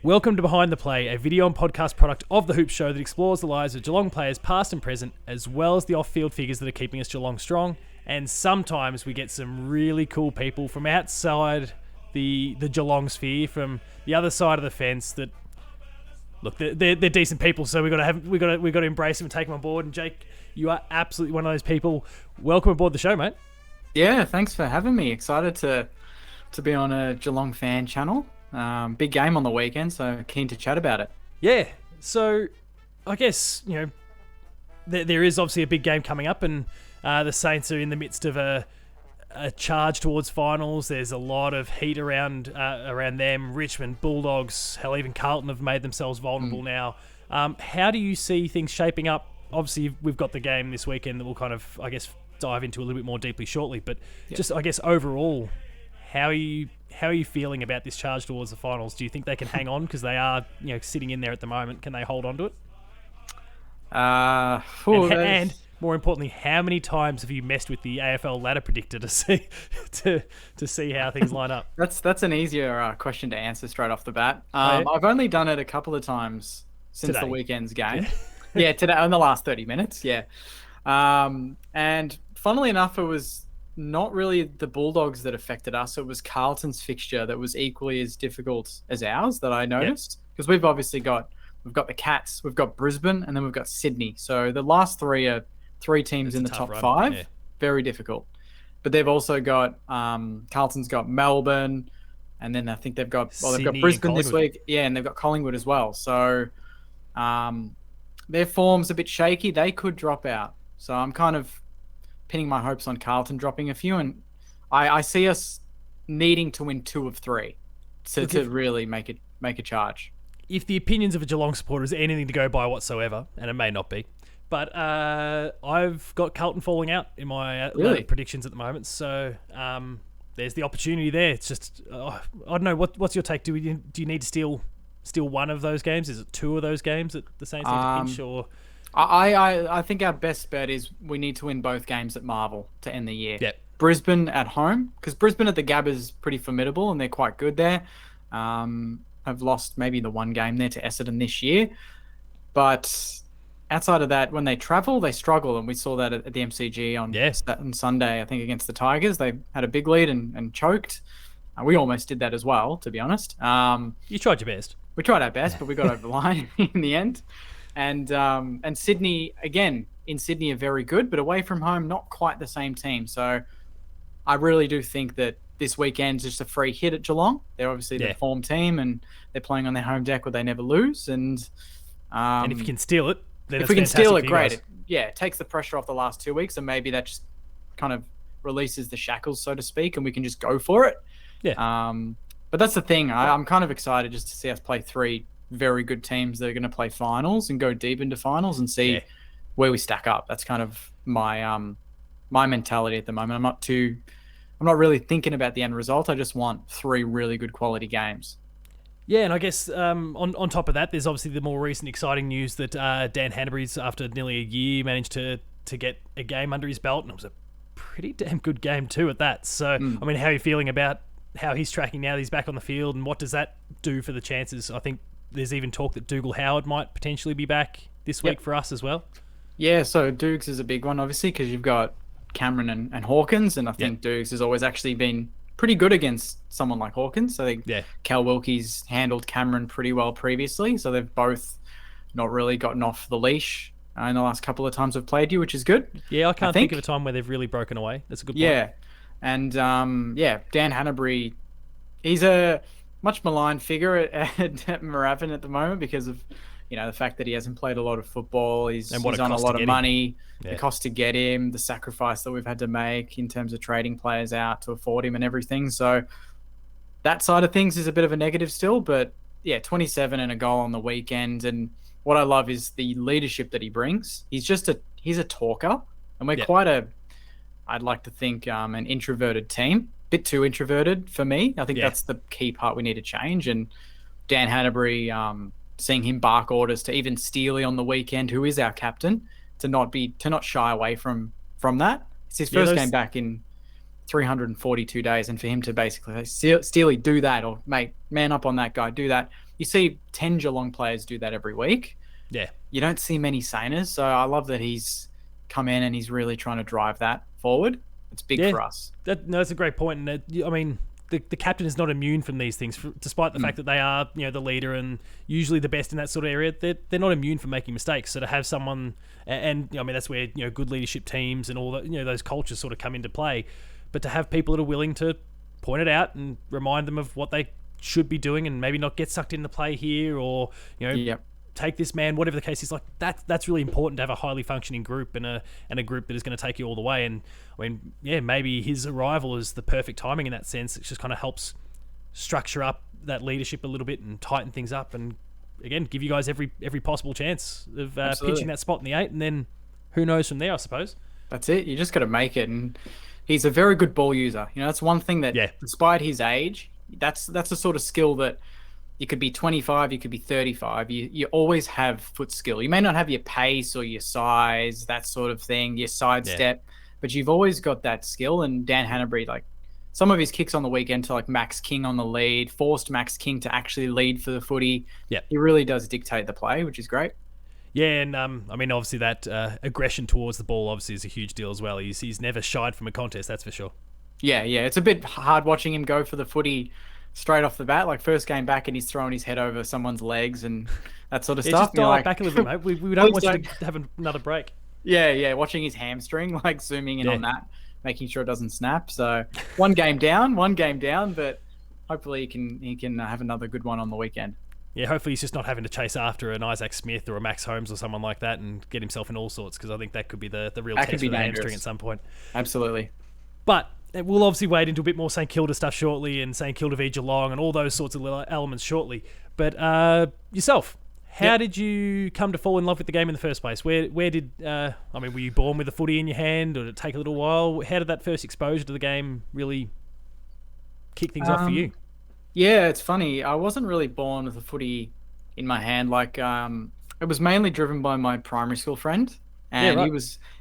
Welcome to Behind the Play, a video and podcast product of The Hoop Show that explores the lives of Geelong players past and present, as well as the off-field figures that are keeping us Geelong strong. And sometimes we get some really cool people from outside the Geelong sphere, from the other side of the fence. That look, they're decent people, so we got to embrace them and take them on board. And Jake, you are absolutely one of those people. Welcome aboard the show, mate. Yeah, thanks for having me. Excited to be on a Geelong fan channel. Big game on the weekend, so keen to chat about it. Yeah, so I guess, there is obviously a big game coming up, and the Saints are in the midst of a charge towards finals. There's a lot of heat around them. Richmond, Bulldogs, hell, even Carlton have made themselves vulnerable now. How do you see things shaping up? Obviously, we've got the game this weekend that we'll kind of, I guess, dive into a little bit more deeply shortly. But just, I guess, overall, how are you feeling about this charge towards the finals? Do you think they can hang on, because they are, sitting in there at the moment? Can they hold on to it? And more importantly, how many times have you messed with the AFL ladder predictor to see how things line up? That's an easier question to answer straight off the bat. I've only done it a couple of times since Today. The weekend's game. Yeah, today, in the last 30 minutes. Yeah. And funnily enough, it was not really the Bulldogs that affected us. It was Carlton's fixture that was equally as difficult as ours that I noticed. Because we've obviously got the Cats, we've got Brisbane, and then we've got Sydney. So the last three are three teams in the top five. Yeah. Very difficult. But they've also got Carlton's got Melbourne, and then I think they've got Brisbane this week. Yeah, and they've got Collingwood as well. So their form's a bit shaky. They could drop out. So I'm kind of pinning my hopes on Carlton dropping a few, and I see us needing to win 2 of 3 to really make a charge. If the opinions of a Geelong supporter is anything to go by whatsoever, and it may not be, but I've got Carlton falling out in my predictions at the moment. So there's the opportunity there. It's just I don't know. What's your take? Do you need to steal one of those games? Is it 2 of those games that the Saints need to pinch, or? I think our best bet is we need to win both games at Marvel to end the year. Yep. Brisbane at home, because Brisbane at the Gabba is pretty formidable and they're quite good there. Have lost maybe the one game there to Essendon this year. But outside of that, when they travel, they struggle. And we saw that at the MCG on Sunday, I think, against the Tigers. They had a big lead and choked. We almost did that as well, to be honest. You tried your best. We tried our best, but we got over the line in the end. And Sydney, again, in Sydney are very good, but away from home, not quite the same team. So I really do think that this weekend's just a free hit at Geelong. They're obviously the form team, and they're playing on their home deck where they never lose. And if you can steal it, then if we can steal it, great. It takes the pressure off the last 2 weeks, and maybe that just kind of releases the shackles, so to speak, and we can just go for it. Yeah. But that's the thing. I'm kind of excited just to see us play 3 very good teams that are going to play finals and go deep into finals and see where we stack up. That's kind of my mentality at the moment. I'm not really thinking about the end result. I just want 3 really good quality games. Yeah, and I guess on top of that, there's obviously the more recent exciting news that Dan Hannebery's, after nearly a year, managed to get a game under his belt, and it was a pretty damn good game too at that. So, I mean, how are you feeling about how he's tracking now that he's back on the field, and what does that do for the chances? I think there's even talk that Dougal Howard might potentially be back this week for us as well. Yeah, so Dukes is a big one, obviously, because you've got Cameron and Hawkins, and I think Dukes has always actually been pretty good against someone like Hawkins. I think Cal Wilkie's handled Cameron pretty well previously, so they've both not really gotten off the leash in the last couple of times we've played you, which is good. Yeah, I can't think of a time where they've really broken away. That's a good point. Yeah, and Dan Hannebery, he's a much maligned figure at Moorabbin at the moment because of the fact that he hasn't played a lot of football. He's on a lot of money. The cost to get him, the sacrifice that we've had to make in terms of trading players out to afford him and everything. So that side of things is a bit of a negative still, but 27 and a goal on the weekend. And what I love is the leadership that he brings. He's a talker, and we're quite I'd like to think, an introverted team. Bit too introverted for me. I think that's the key part we need to change. And Dan Hannebery, seeing him bark orders to even Steely on the weekend, who is our captain, to not shy away from that. It's his first game back in 342 days, and for him to basically Steely do that, or mate, man up on that guy, do that. You see 10 Geelong players do that every week. Yeah. You don't see many Sainers, so I love that he's come in and he's really trying to drive that forward. It's big for us. That's a great point. And I mean, the captain is not immune from these things, despite the fact that they are, the leader and usually the best in that sort of area. They're not immune from making mistakes. So to have someone, and I mean, that's where good leadership teams and all that, those cultures sort of come into play. But to have people that are willing to point it out and remind them of what they should be doing, and maybe not get sucked into play here, or take this man, whatever the case is, like that's really important to have a highly functioning group and a group that is going to take you all the way. And I mean, maybe his arrival is the perfect timing in that sense. It just kind of helps structure up that leadership a little bit and tighten things up, and again, give you guys every possible chance of pitching that spot in the 8, and then who knows from there, I suppose. That's it. You just got to make it. And he's a very good ball user. That's one thing that, despite his age, that's the sort of skill that you could be 25, you could be 35. You always have foot skill. You may not have your pace or your size, that sort of thing, your sidestep, but you've always got that skill. And Dan Hannebery, like some of his kicks on the weekend to like Max King on the lead, forced Max King to actually lead for the footy. Yeah, he really does dictate the play, which is great. Yeah, and I mean, obviously that aggression towards the ball obviously is a huge deal as well. He's never shied from a contest, that's for sure. Yeah, it's a bit hard watching him go for the footy straight off the bat. Like first game back, and he's throwing his head over someone's legs and that sort of stuff. Just dial it back a little bit, mate. We don't want you to have another break. Yeah, watching his hamstring, like zooming in on that, making sure it doesn't snap. So one game down, but hopefully he can have another good one on the weekend. Yeah, hopefully he's just not having to chase after an Isaac Smith or a Max Holmes or someone like that and get himself in all sorts, because I think that could be the real test for the hamstring at some point. Absolutely. But we'll obviously wade into a bit more St Kilda stuff shortly, and St Kilda v Geelong and all those sorts of little elements shortly. But yourself, how did you come to fall in love with the game in the first place? Where did were you born with a footy in your hand, or did it take a little while? How did that first exposure to the game really kick things off for you? Yeah, it's funny. I wasn't really born with a footy in my hand. Like, it was mainly driven by my primary school friend, and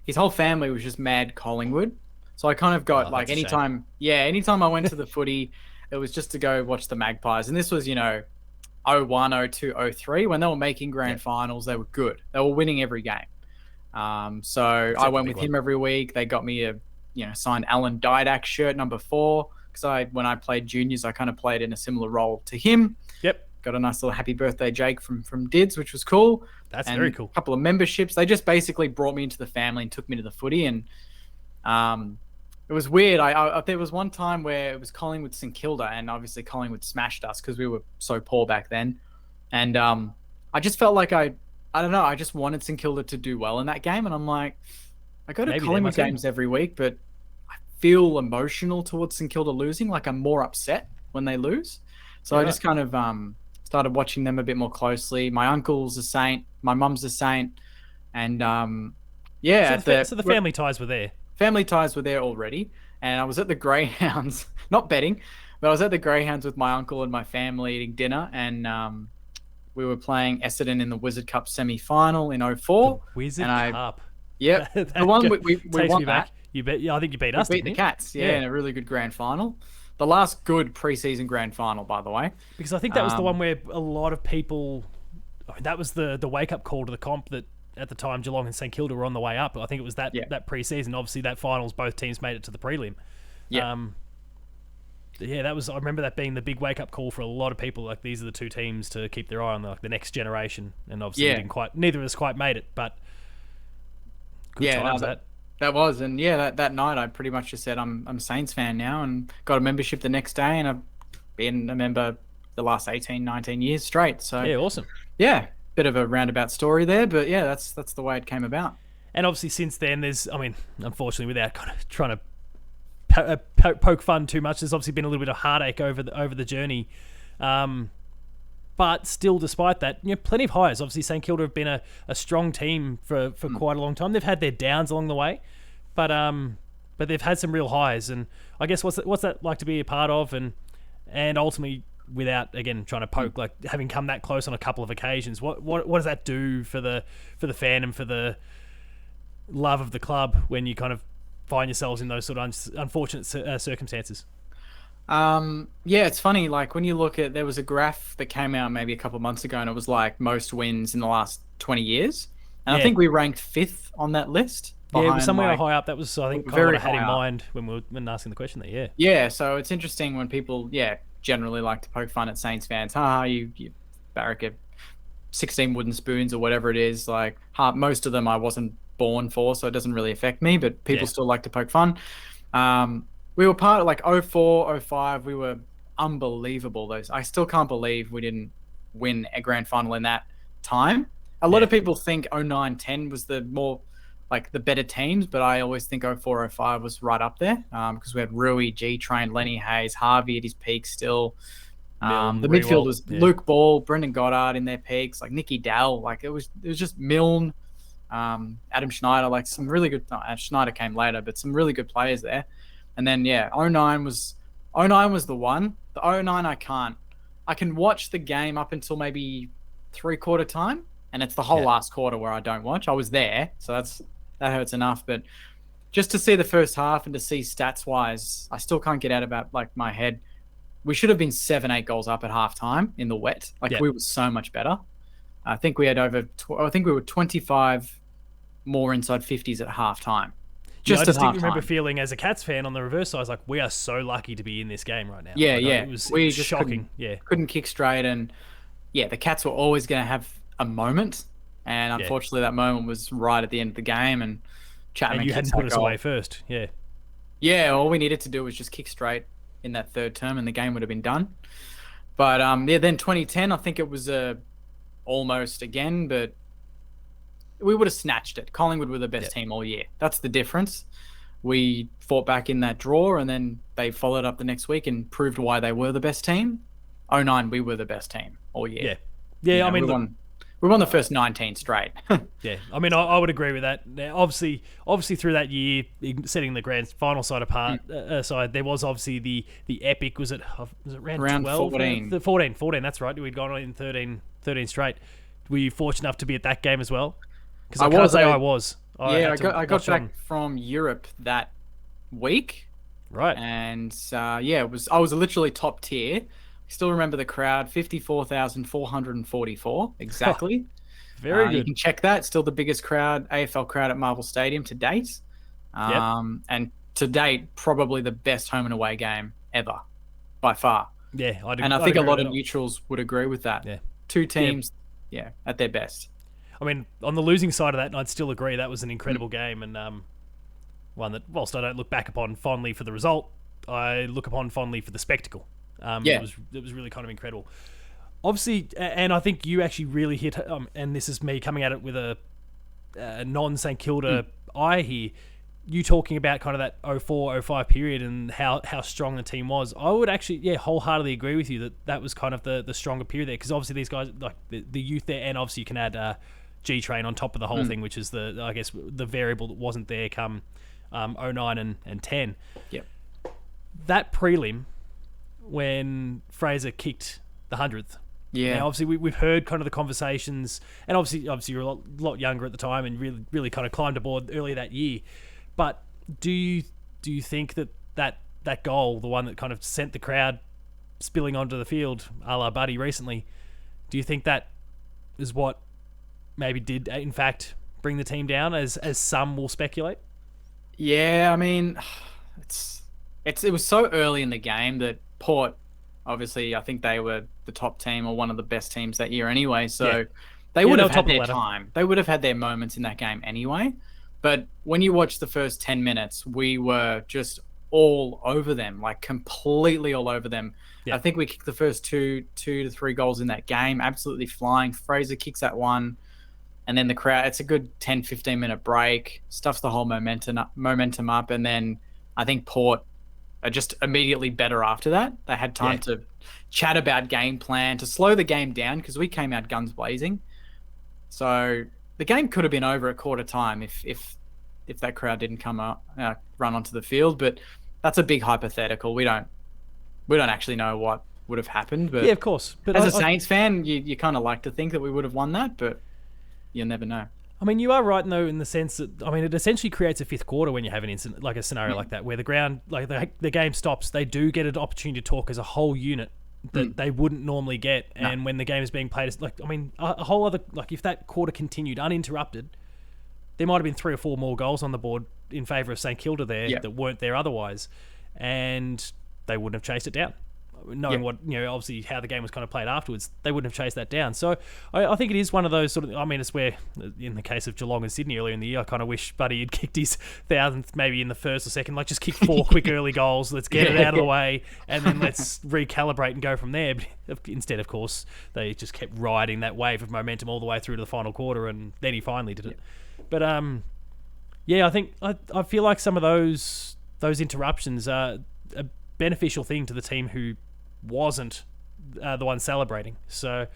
his whole family was just mad Collingwood. So I kind of got anytime I went to the footy, it was just to go watch the Magpies. And this was, 01, 02, 03, when they were making grand finals. They were good. They were winning every game. So I went with him every week. They got me a signed Alan Didak shirt number 4. Because when I played juniors, I kind of played in a similar role to him. Yep. Got a nice little happy birthday Jake from Dids, which was cool. That's very cool. A couple of memberships. They just basically brought me into the family and took me to the footy. And it was weird. There was one time where it was Collingwood St Kilda, and obviously Collingwood smashed us because we were so poor back then. And I just felt like I don't know, I just wanted St Kilda to do well in that game. And I'm like, I go to Collingwood games every week, but feel emotional towards St Kilda losing. Like I'm more upset when they lose. So I just kind of started watching them a bit more closely. My uncle's a Saint, my mum's a Saint, and so the family ties were there. Family ties were there already, and I was at the Greyhounds, not betting, but I was at the Greyhounds with my uncle and my family eating dinner, and we were playing Essendon in the Wizard Cup semi-final in 04. The Wizard Cup. Yeah, the one we won that. You bet. Yeah, I think you beat us. We beat the Cats, in a really good grand final. The last good preseason grand final, by the way. Because I think that was the one where a lot of people. That was the wake up call to the comp that at the time Geelong and St Kilda were on the way up. I think it was that preseason. Obviously, that finals, both teams made it to the prelim. Yeah. That was. I remember that being the big wake up call for a lot of people. Like these are the two teams to keep their eye on, the next generation. And obviously, neither of us quite made it, but good times that. That was, and that night I pretty much just said I'm a Saints fan now, and got a membership the next day, and I've been a member the last 18, 19 years straight. So awesome. Yeah, bit of a roundabout story there, but that's the way it came about. And obviously since then, unfortunately, without kind of trying to poke fun too much, there's obviously been a little bit of heartache over the journey. But still, despite that, plenty of highs. Obviously, St Kilda have been a strong team for quite a long time. They've had their downs along the way, but they've had some real highs. And I guess what's that like to be a part of? And ultimately, without again trying to poke, like having come that close on a couple of occasions, what does that do for the fan and for the love of the club when you kind of find yourselves in those sort of unfortunate circumstances? Yeah, it's funny. Like when you look at, there was a graph that came out maybe a couple of months ago, and it was like most wins in the last 20 years. And I Yeah. think we ranked 5th on that list. Yeah, it was Behind, somewhere like, high up. That was, I think, kind of very what I had in high up. mind when asking the question there. Yeah. Yeah, so it's interesting when people, generally like to poke fun at Saints fans. You barrack at 16 wooden spoons or whatever it is. Like, most of them I wasn't born for, so it doesn't really affect me, but people Yeah. still like to poke fun. We were part of like 04, 05. We were unbelievable. I still can't believe we didn't win a grand final in that time. A lot of people think 09, 10 was the more like the better teams, but I always think 04, 05 was right up there because we had Rui, G-Train, Lenny Hayes, Harvey at his peak still. Milne, The midfield Riewoldt, was yeah. Luke Ball, Brendan Goddard in their peaks, like Nicky Dowell. Like it was just Milne, Adam Schneider, like some really good. Schneider came later, but some really good players there. And then 09 was the one. The 09 I can watch the game up until maybe 3/4 time, and it's the whole last quarter where I don't watch. I was there, so that hurts enough. But just to see the first half and to see stats wise, I still can't get out about like my head. We should have been 7-8 goals up at halftime in the wet. Like we were so much better. I think we had I think we were 25 more inside 50s at halftime. I distinctly remember feeling as a Cats fan on the reverse side, I was like, we are so lucky to be in this game right now. Yeah, like, yeah. It was shocking. Couldn't kick straight. And the Cats were always going to have a moment. And unfortunately, that moment was right at the end of the game. And Chapman, and you hadn't put us away first. Yeah. Yeah, all we needed to do was just kick straight in that third term and the game would have been done. But then 2010, I think it was almost again, but we would have snatched it. Collingwood were the best team all year. That's the difference. We fought back in that draw, and then they followed up the next week and proved why they were the best team. 09, we were the best team all year. Yeah. I mean, we won the first 19 straight. Yeah, I mean, I would agree with that. Now, obviously, through that year, setting the grand final side apart, there was obviously the epic. Was it round 12? 14. 14. That's right. We'd gone on in 13 straight. Were you fortunate enough to be at that game as well? Because I can't say I was. I got back from Europe that week. Right. And I was literally top tier. I still remember the crowd, 54,444 exactly. Very good. You can check that. Still the biggest AFL crowd at Marvel Stadium to date. And to date, probably the best home and away game ever, by far. Yeah, I think a lot of neutrals would agree with that. Yeah. Two teams, at their best. I mean, on the losing side of that, I'd still agree that was an incredible game, and one that, whilst I don't look back upon fondly for the result, I look upon fondly for the spectacle. It was really kind of incredible. Obviously, and I think you actually really hit, and this is me coming at it with a non-St Kilda eye here, you talking about kind of that 04-05 period and how strong the team was. I would actually, wholeheartedly agree with you that was kind of the stronger period there, because obviously these guys, like the youth there, and obviously you can add G-Train on top of the whole thing, which is the variable that wasn't there come 09 and 10. Yep. That prelim, when Fraser kicked the 100th. Yeah. Now, obviously, we've heard kind of the conversations, and obviously you're a lot younger at the time and really kind of climbed aboard earlier that year. But do you think that goal, the one that kind of sent the crowd spilling onto the field, a la Buddy recently, do you think that is what maybe did, in fact, bring the team down, as some will speculate? Yeah, I mean, it was so early in the game that Port, obviously, I think they were the top team or one of the best teams that year anyway. So they would have had their time. They would have had their moments in that game anyway. But when you watch the first 10 minutes, we were just all over them, like completely all over them. Yeah. I think we kicked the first two to three goals in that game, absolutely flying. Fraser kicks that one. And then the crowd, it's a good 10, 15-minute break, stuffs the whole momentum up. And then I think Port are just immediately better after that. They had time to chat about game plan, to slow the game down, because we came out guns blazing. So the game could have been over at quarter time if that crowd didn't come up, run onto the field. But that's a big hypothetical. We don't actually know what would have happened. But yeah, of course. But as a Saints fan, you kind of like to think that we would have won that, but you never know. I mean, you are right though in the sense that it essentially creates a fifth quarter when you have an incident like a scenario like that where the ground, like the game stops. They do get an opportunity to talk as a whole unit that they wouldn't normally get, and when the game is being played, a whole other, like if that quarter continued uninterrupted, there might have been 3 or 4 more goals on the board in favour of St Kilda there that weren't there otherwise, and they wouldn't have chased it down. Knowing what, obviously how the game was kind of played afterwards, they wouldn't have chased that down. So I think it is one of those sort of, it's where, in the case of Geelong and Sydney earlier in the year, I kind of wish Buddy had kicked his 1000th maybe in the first or second, like just kick 4 quick early goals, let's get it out of the way, and then let's recalibrate and go from there. But instead, of course, they just kept riding that wave of momentum all the way through to the final quarter, and then he finally did it. But I think I feel like some of those interruptions are a beneficial thing to the team who wasn't the one celebrating. So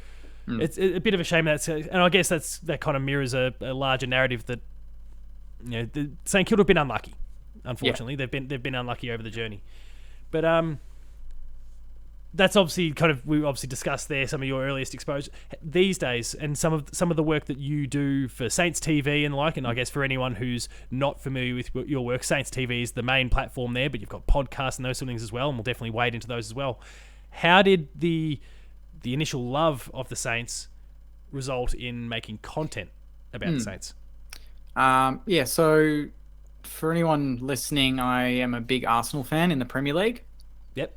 it's a bit of a shame and I guess that kind of mirrors a larger narrative that the St Kilda have been unlucky. Unfortunately, they've been unlucky over the journey. But that's obviously we obviously discussed there some of your earliest exposure these days, and some of the work that you do for SaintsTV and the like. And I guess for anyone who's not familiar with your work, SaintsTV is the main platform there, but you've got podcasts and those sort of things as well, and we'll definitely wade into those as well. How did the initial love of the Saints result in making content about the Saints? So for anyone listening, I am a big Arsenal fan in the Premier League. Yep.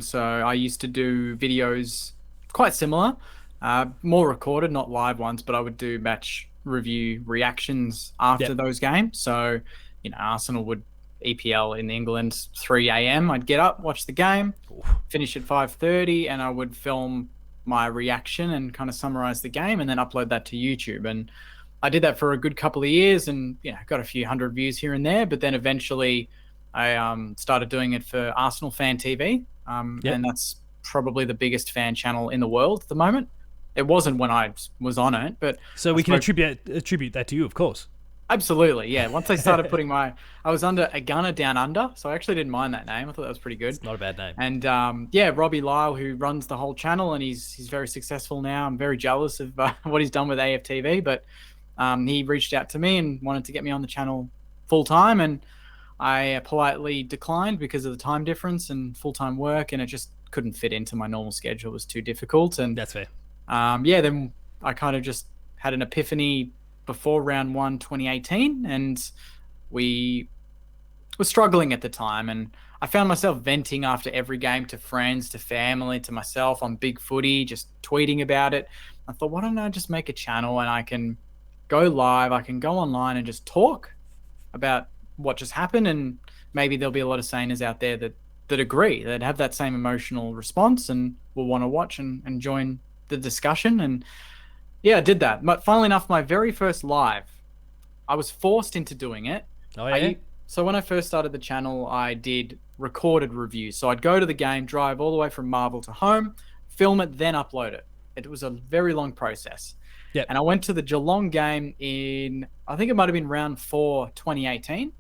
So I used to do videos quite similar, more recorded, not live ones, but I would do match review reactions after those games. So, Arsenal would EPL in England, 3 a.m. I'd get up, watch the game, finish at 5:30, and I would film my reaction and kind of summarize the game and then upload that to YouTube. And I did that for a good couple of years and, got a few hundred views here and there. But then eventually I started doing it for Arsenal Fan TV. And that's probably the biggest fan channel in the world at the moment. It wasn't when I was on it, but... So we can attribute that to you, of course. Absolutely, yeah. Once I started putting I was under A Gunner Down Under, so I actually didn't mind that name. I thought that was pretty good. It's not a bad name. And Robbie Lyle, who runs the whole channel, and he's very successful now. I'm very jealous of what he's done with AFTV, but he reached out to me and wanted to get me on the channel full time, and I politely declined because of the time difference and full-time work, and it just couldn't fit into my normal schedule. It was too difficult. And that's fair. Then I kind of just had an epiphany before round 1 2018, and we were struggling at the time, and I found myself venting after every game to friends, to family, to myself on Big Footy, just tweeting about it. I thought, why don't I just make a channel and I can go live, I can go online and just talk about what just happened, and maybe there'll be a lot of Sainers out there that agree, that have that same emotional response and will want to watch and join the discussion. And I did that. But funnily enough, my very first live, I was forced into doing it. Oh, yeah? So when I first started the channel, I did recorded reviews. So I'd go to the game, drive all the way from Marvel to home, film it, then upload it. It was a very long process. Yep. And I went to the Geelong game in, I think it might have been round 4, 2018.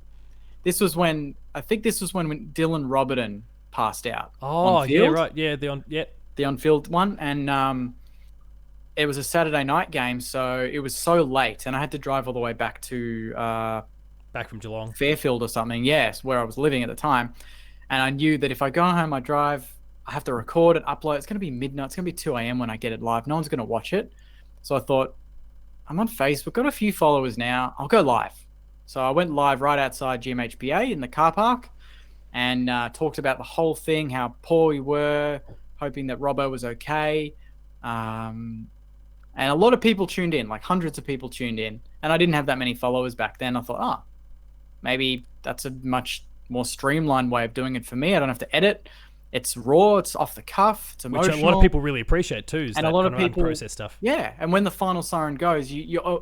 This was when Dylan Robertson passed out. Oh, yeah, right. Yeah, the on-field one. And it was a Saturday night game, so it was so late, and I had to drive all the way back to back from Geelong, Fairfield or something. Yes, where I was living at the time. And I knew that if I go home, I drive, I have to record and upload. It's going to be midnight. It's going to be 2 a.m. when I get it live. No one's going to watch it. So I thought, I'm on Facebook, got a few followers now. I'll go live. So I went live right outside GMHBA in the car park and talked about the whole thing, how poor we were, hoping that Robbo was okay. And a lot of people tuned in, like hundreds of people tuned in. And I didn't have that many followers back then. I thought, maybe that's a much more streamlined way of doing it for me. I don't have to edit. It's raw. It's off the cuff. It's emotional. Which a lot of people really appreciate too. And a lot of people unprocessed stuff. Yeah, and when the final siren goes,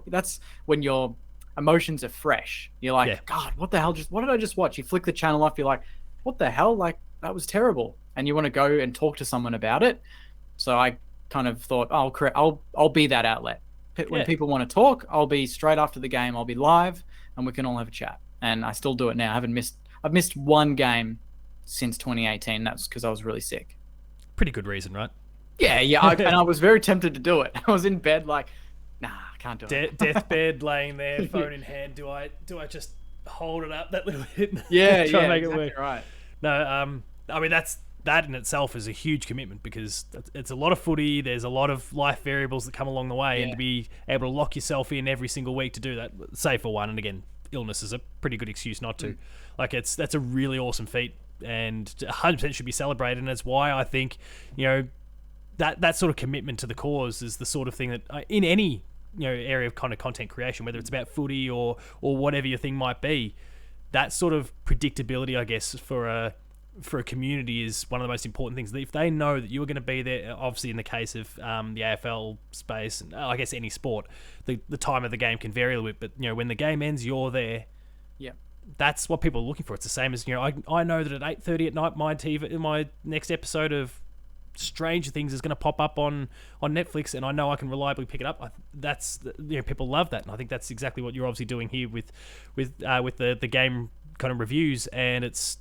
that's when your emotions are fresh. You're like, God, what the hell? What did I just watch? You flick the channel off. You're like, what the hell? Like, that was terrible. And you want to go and talk to someone about it. So I kind of thought, I'll be that outlet. When people want to talk, I'll be straight after the game. I'll be live, and we can all have a chat. And I still do it now. I've missed one game since 2018. That's because I was really sick. Pretty good reason, right? Yeah. And I was very tempted to do it. I was in bed like, nah, can't do it. Deathbed, laying there, phone in hand. Do I just hold it up that little bit? Yeah, try and make exactly it work. right. No, I mean that in itself is a huge commitment because it's a lot of footy. There's a lot of life variables that come along the way, and to be able to lock yourself in every single week to do that, say for one, and again, illness is a pretty good excuse not to. Like that's a really awesome feat, and 100% should be celebrated. And that's why I think that sort of commitment to the cause is the sort of thing that in any area of kind of content creation, whether it's about footy or whatever your thing might be, that sort of predictability, I guess, for a community is one of the most important things. If they know that you're going to be there, obviously in the case of the AFL space, and I guess any sport, the time of the game can vary a little bit, but when the game ends, you're there. Yeah, that's what people are looking for. It's the same as I know that at 8:30 at night, my next episode of Stranger Things is going to pop up on Netflix, and I know I can reliably pick it up. That's people love that, and I think that's exactly what you're obviously doing here with the game kind of reviews, and it's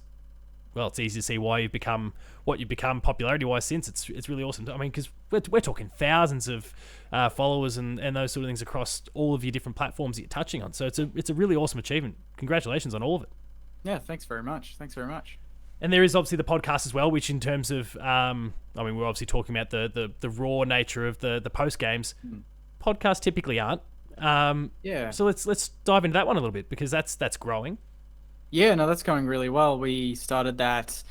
easy to see why you've become what you've become popularity wise since. It's really awesome. I mean, because we're talking thousands of followers and those sort of things across all of your different platforms that you're touching on. So it's a really awesome achievement. Congratulations on all of it. Yeah, thanks very much. And there is obviously the podcast as well, which in terms of, I mean, we're obviously talking about the raw nature of the post games. Podcasts typically aren't. Yeah. So let's dive into that one a little bit because that's growing. Yeah, no, that's going really well. We started that.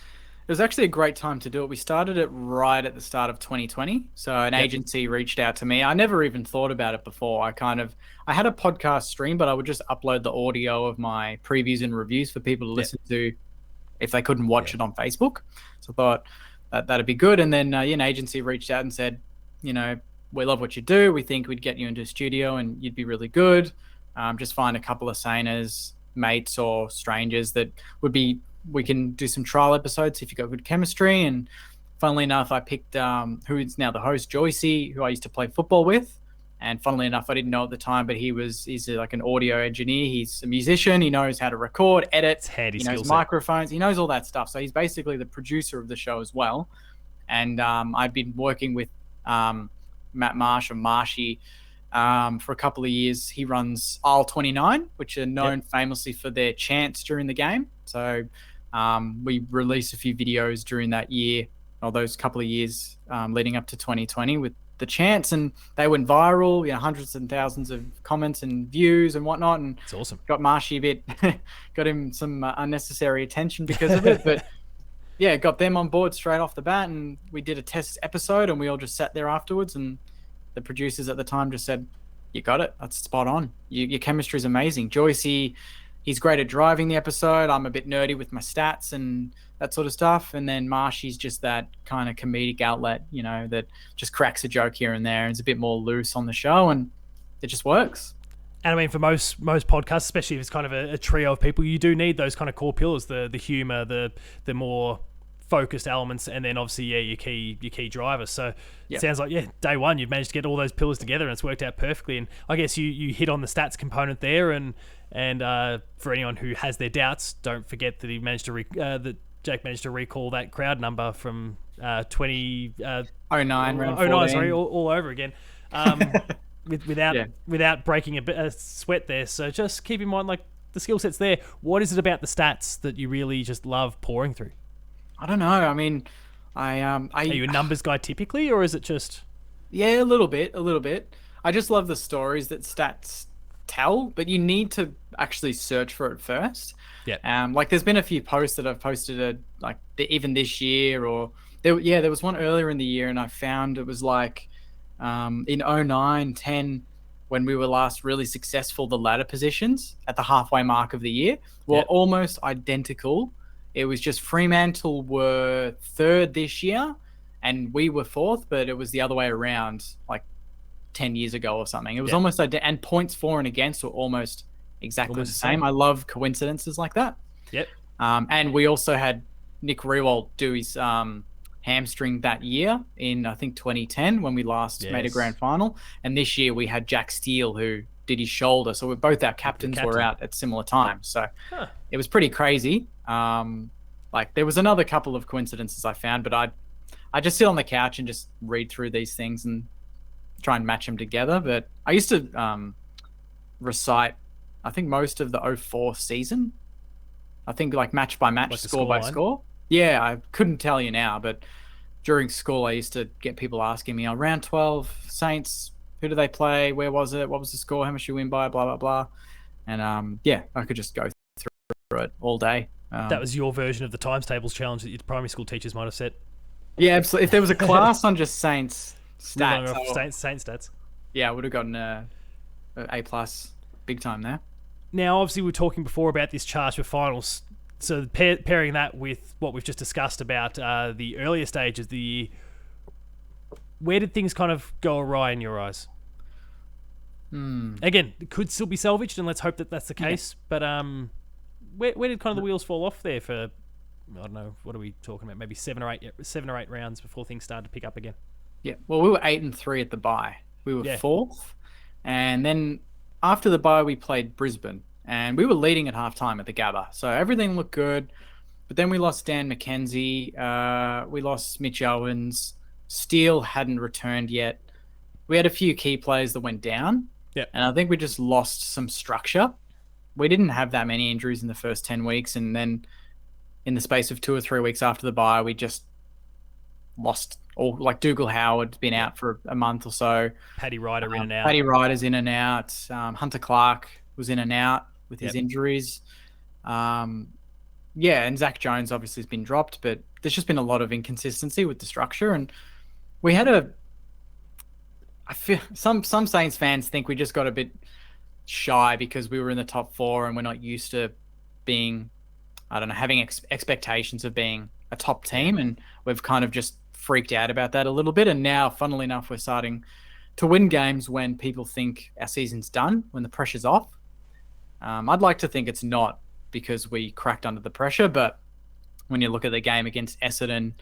It was actually a great time to do it. We started it right at the start of 2020. So an agency reached out to me. I never even thought about it before. I had a podcast stream, but I would just upload the audio of my previews and reviews for people to listen to if they couldn't watch it on Facebook. So I thought that'd be good. And then an agency reached out and said, we love what you do. We think we'd get you into a studio and you'd be really good. Just find a couple of Sainers, mates or strangers that we can do some trial episodes if you've got good chemistry. And funnily enough, I picked who is now the host, Joycey, who I used to play football with. And funnily enough, I didn't know at the time, but he's like an audio engineer. He's a musician. He knows how to record, edit. He knows microphones. He knows all that stuff. So he's basically the producer of the show as well. And I've been working with Matt Marsh or Marshy for a couple of years. He runs Aisle 29, which are known famously for their chants during the game. So we released a few videos during that year, or those couple of years leading up to 2020 with the chants, and they went viral, hundreds and thousands of comments and views and whatnot. And it's awesome. Got Marshy a bit, got him some unnecessary attention because of it. But yeah, got them on board straight off the bat. And we did a test episode and we all just sat there afterwards. And the producers at the time just said, you got it. That's spot on. Your chemistry is amazing. Joycey, he's great at driving the episode. I'm a bit nerdy with my stats and that sort of stuff. And then Marshy's just that kind of comedic outlet, that just cracks a joke here and there and is a bit more loose on the show, and it just works. And I mean, for most podcasts, especially if it's kind of a trio of people, you do need those kind of core pillars, the humor, the more focused elements, and then obviously your key drivers. So it sounds like day one you've managed to get all those pillars together and it's worked out perfectly. And I guess you hit on the stats component there, and for anyone who has their doubts, don't forget that he managed to Jake managed to recall that crowd number from 2009 sorry, all over again, without breaking a sweat there. So just keep in mind, like, the skill set's there. What is it about the stats that you really just love pouring through? I don't know. I mean, are you a numbers guy typically, or is it just? Yeah, a little bit. I just love the stories that stats tell, but you need to actually search for it first. Yeah. Like there's been a few posts that I've posted even this year, or there was one earlier in the year, and I found it was like in 09, 10, when we were last really successful, the ladder positions at the halfway mark of the year were almost identical. It was just Fremantle were third this year and we were fourth, but it was the other way around like 10 years ago or something. It was almost and points for and against were almost exactly the same. I love coincidences like that. Yep. And we also had Nick Riewoldt do his hamstring that year in, I think, 2010 when we last made a grand final. And this year we had Jack Steele who did his shoulder. So both our captains were out at similar times. So it was pretty crazy. Like there was another couple of coincidences I found, but I just sit on the couch and just read through these things, and try and match them together. But I used to recite, I think, most of the '04 season. I think like match by match, Like the score by scoreline? score. Yeah, I couldn't tell you now, but during school, I used to get people asking me, "Oh, round 12, Saints, who do they play? Where was it? What was the score? How much you win by? Blah blah blah." And yeah, I could just go through it all day. That was your version of the times tables challenge that your primary school teachers might have set. Yeah, absolutely. If there was a class on just Saints Relying stats, off Saint stats. yeah, I would have gotten a plus, big time there. Now, obviously, we were talking before about this charge for finals. So pairing that with what we've just discussed about the earlier stages of the year, where did things kind of go awry in your eyes? Again, it could still be salvaged, and let's hope that that's the case. Yeah. But where did kind of the wheels fall off there for, I don't know, what are we talking about? Maybe seven or eight rounds before things started to pick up again. Yeah, well, we were 8-3 at the bye. We were 4th, and then after the bye, we played Brisbane, and we were leading at halftime at the Gabba, so everything looked good. But then we lost Dan McKenzie, we lost Mitch Owens, Steele hadn't returned yet. We had a few key players that went down, and I think we just lost some structure. We didn't have that many injuries in the first 10 weeks, and then in the space of 2 or 3 weeks after the bye, we just lost all. Like Dougal Howard's been out for a month or so. Paddy Ryder in and out. Paddy Ryder's in and out. Hunter Clark was in and out with his injuries. Yeah, and Zach Jones obviously has been dropped, but there's just been a lot of inconsistency with the structure. And we had I feel some Saints fans think we just got a bit shy because we were in the top 4 and we're not used to being, I don't know, having expectations of being a top team, and we've kind of just freaked out about that a little bit. And now, funnily enough, we're starting to win games when people think our season's done, when the pressure's off. I'd like to think it's not because we cracked under the pressure, but when you look at the game against Essendon,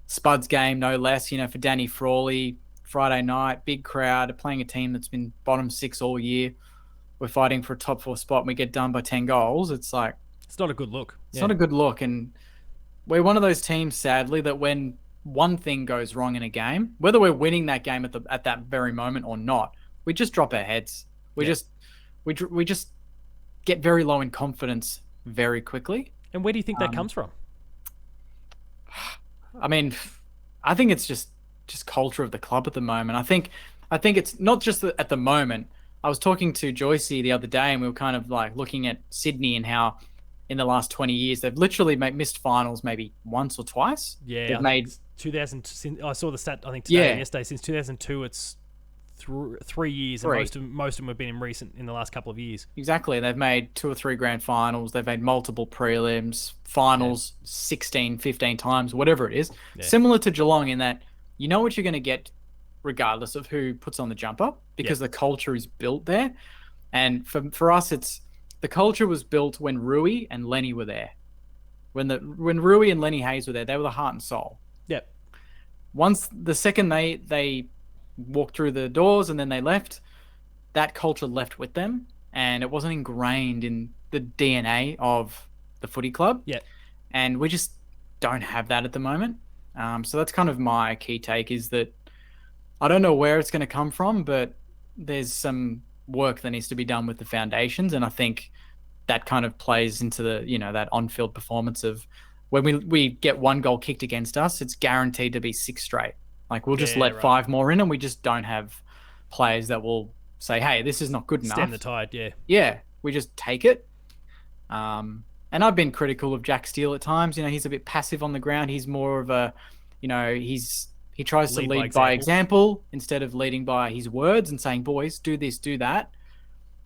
Spud's game, no less, for Danny Frawley, Friday night, big crowd, playing a team that's been bottom 6 all year. We're fighting for a top 4 spot and we get done by 10 goals. It's like, it's not a good look. It's not a good look. And we're one of those teams, sadly, that when one thing goes wrong in a game, whether we're winning that game at that very moment or not, we just drop our heads. We just get very low in confidence very quickly. And where do you think that comes from? I mean, I think it's just culture of the club at the moment. I think it's not just at the moment. I was talking to Joycey the other day, and we were kind of like looking at Sydney and how in the last 20 years they've literally missed finals maybe once or twice. Yeah, they've made 2000. I saw the stat. I think today and yesterday. Since 2002, it's 3 years, and most of them have been in the last couple of years. Exactly. They've made 2 or 3 grand finals. They've made multiple prelims, finals 16, 15 times, whatever it is. Yeah. Similar to Geelong in that you know what you're going to get regardless of who puts on the jumper, because the culture is built there. And for us, the culture was built when Rui and Lenny were there. When Rui and Lenny Hayes were there, they were the heart and soul. Yep. Once the second they walked through the doors and then they left, that culture left with them, and it wasn't ingrained in the DNA of the footy club. Yeah. And we just don't have that at the moment. So that's kind of my key take, is that I don't know where it's going to come from, but there's some work that needs to be done with the foundations. And I think that kind of plays into the, that on-field performance of when we get 1 goal kicked against us, it's guaranteed to be 6 straight. Like we'll just let 5 more in, and we just don't have players that will say, hey, this is not good enough. Stem the tide, yeah. Yeah, we just take it. And I've been critical of Jack Steele at times. He's a bit passive on the ground. He's more of a, he tries to lead by example instead of leading by his words and saying, boys, do this, do that.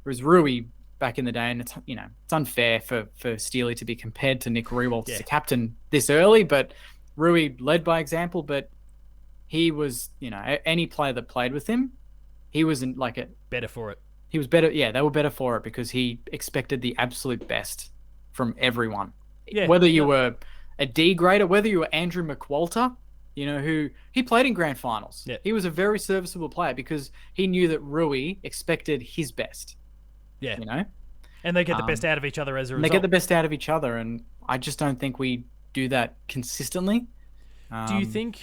Whereas Rui back in the day, and it's unfair for Steely to be compared to Nick Riewoldt as a captain this early, but Rui led by example, but he was, any player that played with him, he wasn't like it. Better for it. He was better. Yeah, they were better for it because he expected the absolute best from everyone. Yeah, whether you were a D grader, whether you were Andrew McWalter, who he played in grand finals. Yeah. He was a very serviceable player because he knew that Rui expected his best. Yeah. And they get the best out of each other as a result. They get the best out of each other, and I just don't think we do that consistently. Do you think,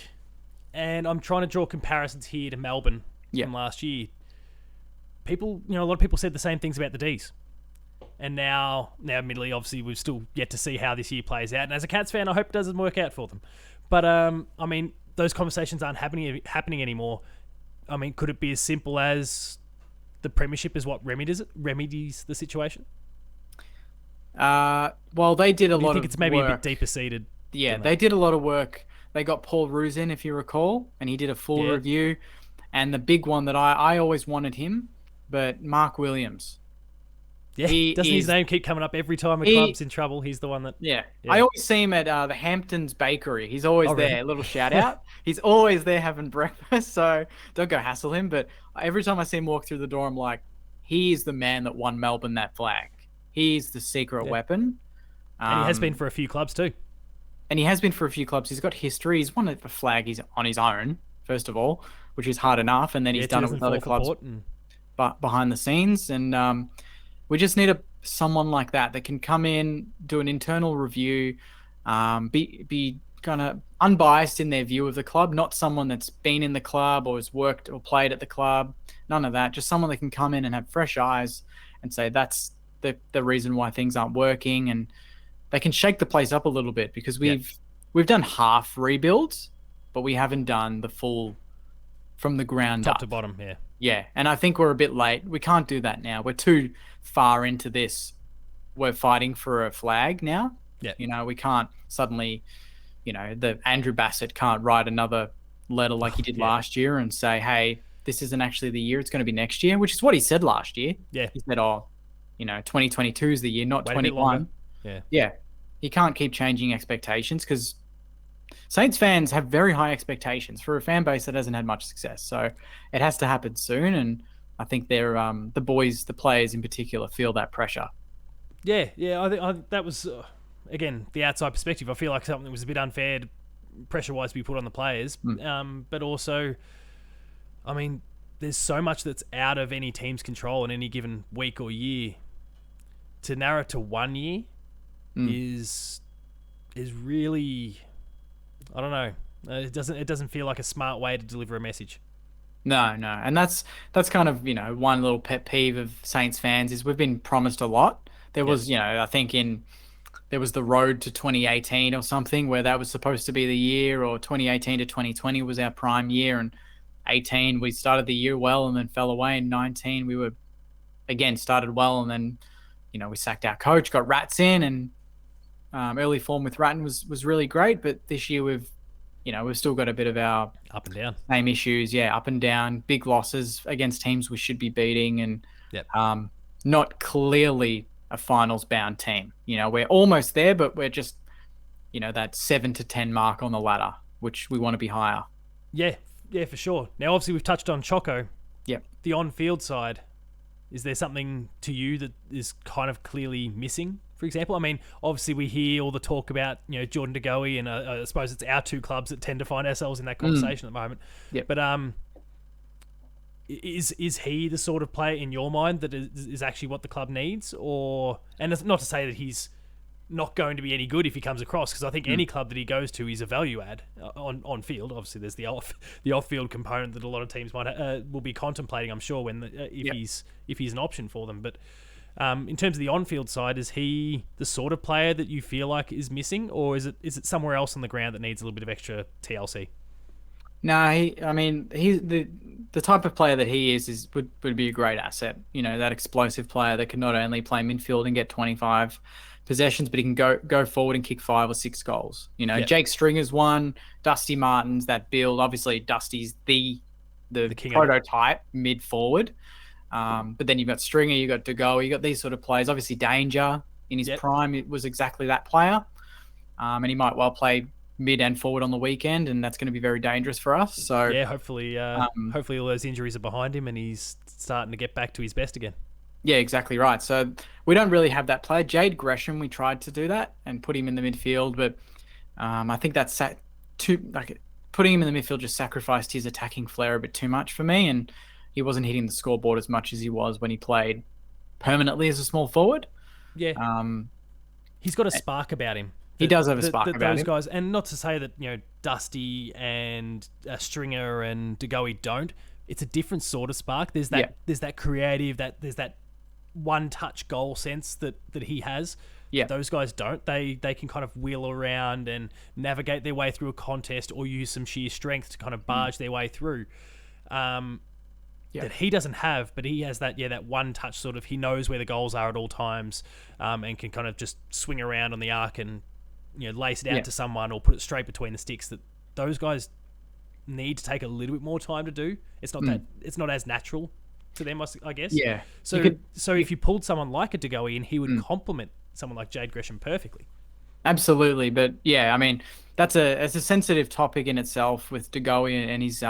and I'm trying to draw comparisons here to Melbourne, from last year, people, a lot of people said the same things about the Ds. And now, admittedly, obviously, we've still yet to see how this year plays out. And as a Cats fan, I hope it doesn't work out for them. But, I mean, those conversations aren't happening anymore. I mean, could it be as simple as the premiership is what remedies the situation? Well, they did a lot of work. I think it's maybe a bit deeper seated. Yeah, they did a lot of work. They got Paul Roos in, if you recall, and he did a full review. And the big one that I always wanted him, but Mark Williams. Yeah, doesn't his name keep coming up every time a club's in trouble? He's the one that... Yeah. I always see him at the Hamptons Bakery. He's always there. Really? A little shout out. He's always there having breakfast, so don't go hassle him. But every time I see him walk through the door, I'm like, he is the man that won Melbourne that flag. He's the secret weapon. And he has been for a few clubs too. He's got history. He's won a flag. He's on his own, first of all, which is hard enough. And then he's done it with other clubs behind the scenes. And we just need someone like that can come in, do an internal review, be kind of unbiased in their view of the club, not someone that's been in the club or has worked or played at the club. None of that. Just someone that can come in and have fresh eyes and say that's the reason why things aren't working, and they can shake the place up a little bit, because we've done half rebuilds, but we haven't done the full from the ground top up. To bottom. Yeah, and I think we're a bit late. We can't do that now. We're too far into this. We're fighting for a flag now. Yeah. We can't suddenly, the Andrew Bassett can't write another letter like he did last year and say, hey, this isn't actually the year, it's going to be next year, which is what he said last year. Yeah. He said, 2022 is the year, not 21. Yeah. He can't keep changing expectations, because Saints fans have very high expectations for a fan base that hasn't had much success. So it has to happen soon, and I think they're the players in particular, feel that pressure. Yeah. I think that was again the outside perspective. I feel like something that was a bit unfair, pressure-wise, to be put on the players. But also, I mean, there's so much that's out of any team's control in any given week or year. To narrow it to 1 year is really, I don't know. It doesn't feel like a smart way to deliver a message. No, and that's kind of one little pet peeve of Saints fans is we've been promised a lot. There was I think there was the road to 2018 or something where that was supposed to be the year, or 2018 to 2020 was our prime year, and 18 we started the year well and then fell away. In 19 we were again started well, and then we sacked our coach, got Rats in, and early form with Ratton was really great. But this year we've still got a bit of our up and down same issues. Yeah, up and down, big losses against teams we should be beating, and not clearly a finals bound team. We're almost there, but we're just that 7 to 10 mark on the ladder, which we want to be higher. Yeah, for sure. Now, obviously, we've touched on Choco. Yep. The on-field side, is there something to you that is kind of clearly missing? For example, I mean, obviously we hear all the talk about Jordan De Goey, and I suppose it's our two clubs that tend to find ourselves in that conversation at the moment. Yep. But is he the sort of player in your mind that is actually what the club needs? And it's not to say that he's not going to be any good if he comes across, because I think any club that he goes to is a value add on field. Obviously, there's the off field component that a lot of teams will be contemplating, I'm sure, when if he's an option for them. But in terms of the on field side, is he the sort of player that you feel like is missing, or is it somewhere else on the ground that needs a little bit of extra TLC? No, he's the type of player that he would be a great asset. That explosive player that can not only play midfield and get 25 possessions, but he can go forward and kick 5 or 6 goals. Jake Stringer's one, Dusty Martin's that build. Obviously, Dusty's the prototype mid forward. But then you've got Stringer, you've got De Goey, you've got these sort of players. Obviously, Danger in his prime, it was exactly that player. And he might well play mid and forward on the weekend, and that's going to be very dangerous for us. So yeah, hopefully all those injuries are behind him and he's starting to get back to his best again. Yeah, exactly right. So we don't really have that player. Jade Gresham, we tried to do that and put him in the midfield, but I think that's putting him in the midfield just sacrificed his attacking flair a bit too much for me, and he wasn't hitting the scoreboard as much as he was when he played permanently as a small forward. Yeah. He's got a spark about him. He does have a spark about those him. Guys, and not to say that Dusty and Stringer and De Goey don't. it's a different sort of spark. There's that creative, there's that one touch goal sense that he has. Yeah. Those guys don't. They can kind of wheel around and navigate their way through a contest or use some sheer strength to kind of barge their way through. That he doesn't have, but he has that one touch sort of, he knows where the goals are at all times, and can kind of just swing around on the arc and lace it out to someone or put it straight between the sticks. That those guys need to take a little bit more time to do. It's not it's not as natural to them, I guess. Yeah. So if you pulled someone like a De Goey in, he would complement someone like Jade Gresham perfectly. Absolutely, but yeah, I mean it's a sensitive topic in itself with De Goey and his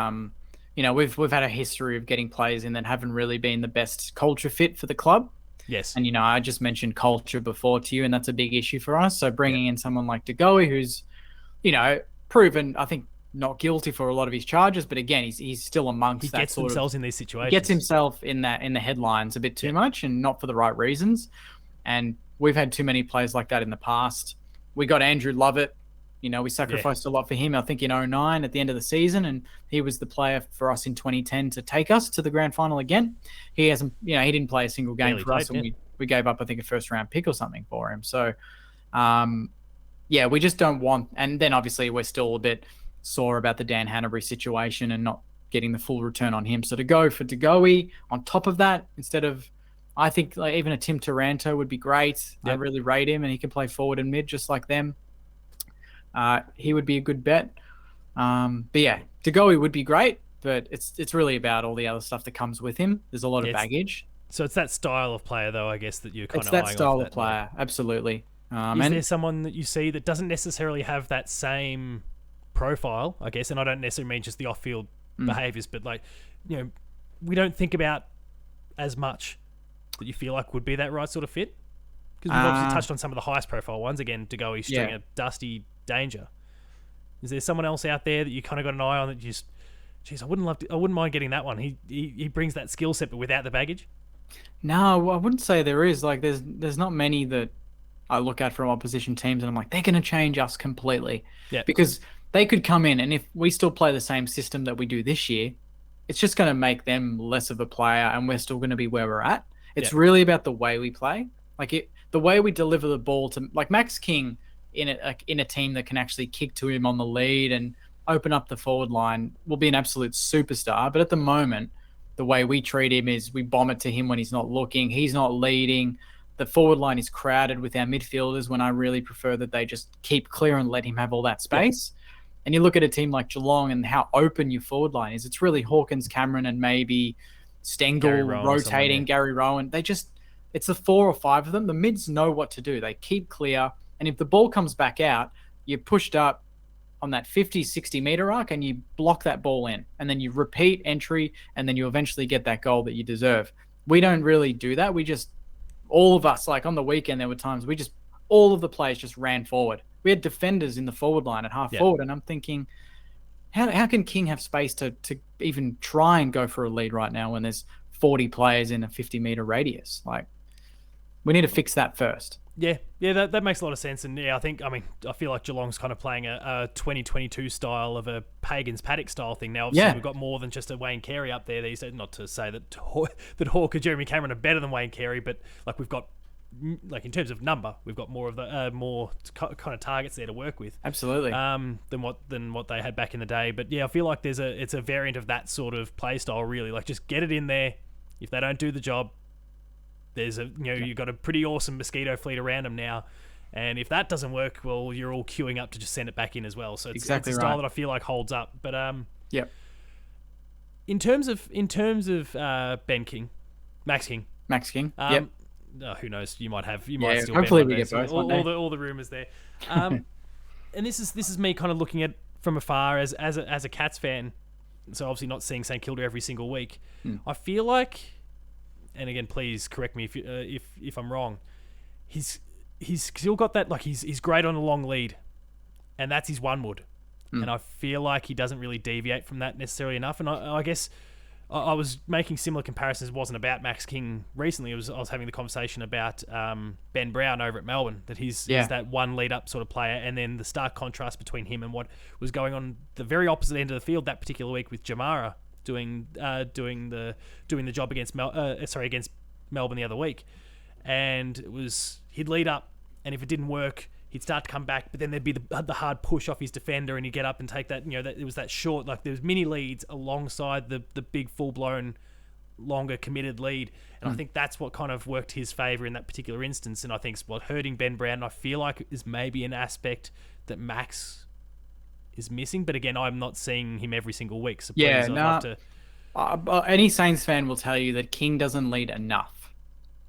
we've had a history of getting players in that haven't really been the best culture fit for the club. Yes. And I just mentioned culture before to you, and that's a big issue for us. So bringing in someone like De Goey, who's proven, I think, not guilty for a lot of his charges, but again, he's still amongst that gets sort themselves of, in these situations. He gets himself in the headlines a bit too much, and not for the right reasons. And we've had too many players like that in the past. We got Andrew Lovett. We sacrificed a lot for him, I think, in 2009 at the end of the season, and he was the player for us in 2010 to take us to the grand final again. He hasn't, he didn't play a single game for us, and we gave up, I think, a first-round pick or something for him. So, we just don't want, and then obviously we're still a bit sore about the Dan Hannebery situation and not getting the full return on him. So to go for De Goey on top of that, instead of, I think like even a Tim Taranto would be great. I really rate him, and he can play forward and mid just like them. He would be a good bet. But yeah, De Goey would be great, but it's really about all the other stuff that comes with him. There's a lot of baggage. So it's that style of player, though, I guess, that you're kind of eyeing. It's that style of player, absolutely. Is there someone that you see that doesn't necessarily have that same profile, I guess, and I don't necessarily mean just the off-field behaviours, but like, we don't think about as much that you feel like would be that right sort of fit? Because we've obviously touched on some of the highest profile ones. Again, De Goey, Stringer, Dusty, Danger. Is there someone else out there that you kind of got an eye on that you just, geez, I wouldn't mind getting that one. He brings that skill set, but without the baggage. No, I wouldn't say there is. Like, there's not many that I look at from opposition teams, and I'm like, they're going to change us completely. Yeah. Because they could come in, and if we still play the same system that we do this year, it's just going to make them less of a player, and we're still going to be where we're at. It's really about the way we play, the way we deliver the ball to, like Max King in a team that can actually kick to him on the lead and open up the forward line will be an absolute superstar. But at the moment, the way we treat him is we bomb it to him when he's not looking. He's not leading. The forward line is crowded with our midfielders when I really prefer that they just keep clear and let him have all that space. And you look at a team like Geelong and how open your forward line is. It's really Hawkins, Cameron, and maybe Stengel rotating, Gary Rowan. It's the 4 or 5 of them. The mids know what to do. They keep clear. And if the ball comes back out, you're pushed up on that 50, 60 meter arc and you block that ball in. And then you repeat entry, and then you eventually get that goal that you deserve. We don't really do that. All of us, like on the weekend, there were times all of the players just ran forward. We had defenders in the forward line at half forward. And I'm thinking, how can King have space to even try and go for a lead right now when there's 40 players in a 50-meter radius? Like, we need to fix that first. Yeah, that makes a lot of sense. And I feel like Geelong's kind of playing a 2022 style of a Pagans Paddock style thing. Now, obviously, we've got more than just a Wayne Carey up there these days. Not to say that Hawke or Jeremy Cameron are better than Wayne Carey, but like we've got, like in terms of number, we've got more of the more kind of targets there to work with. Absolutely. Than what they had back in the day. But yeah, I feel like it's a variant of that sort of play style. Really, like just get it in there. If they don't do the job, there's you've got a pretty awesome mosquito fleet around them now. And if that doesn't work, well, you're all queuing up to just send it back in as well. So it's a style that I feel like holds up. But in terms of Ben King, Max King. Who knows? You might still. Hopefully we get both. All the rumors there. And this is me kind of looking at from afar as a Cats fan. So obviously not seeing St Kilda every single week. I feel like, and again, please correct me if I'm wrong. He's still got that, like he's great on a long lead, and that's his one wood. And I feel like he doesn't really deviate from that necessarily enough. And I guess I was making similar comparisons. It wasn't about Max King recently. I was having the conversation about Ben Brown over at Melbourne, that he's that one lead up sort of player, and then the stark contrast between him and what was going on the very opposite end of the field that particular week with Jamara doing the job against against Melbourne the other week, and he'd lead up, and if it didn't work, he'd start to come back, but then there'd be the hard push off his defender, and he'd get up and take that. It was that short, like there was mini leads alongside the big full blown, longer committed lead, and I think that's what kind of worked his favour in that particular instance. And I think what hurting Ben Brown, I feel like, is maybe an aspect that Max is missing. But again, I'm not seeing him every single week. So please, I'd love to. Any Saints fan will tell you that King doesn't lead enough.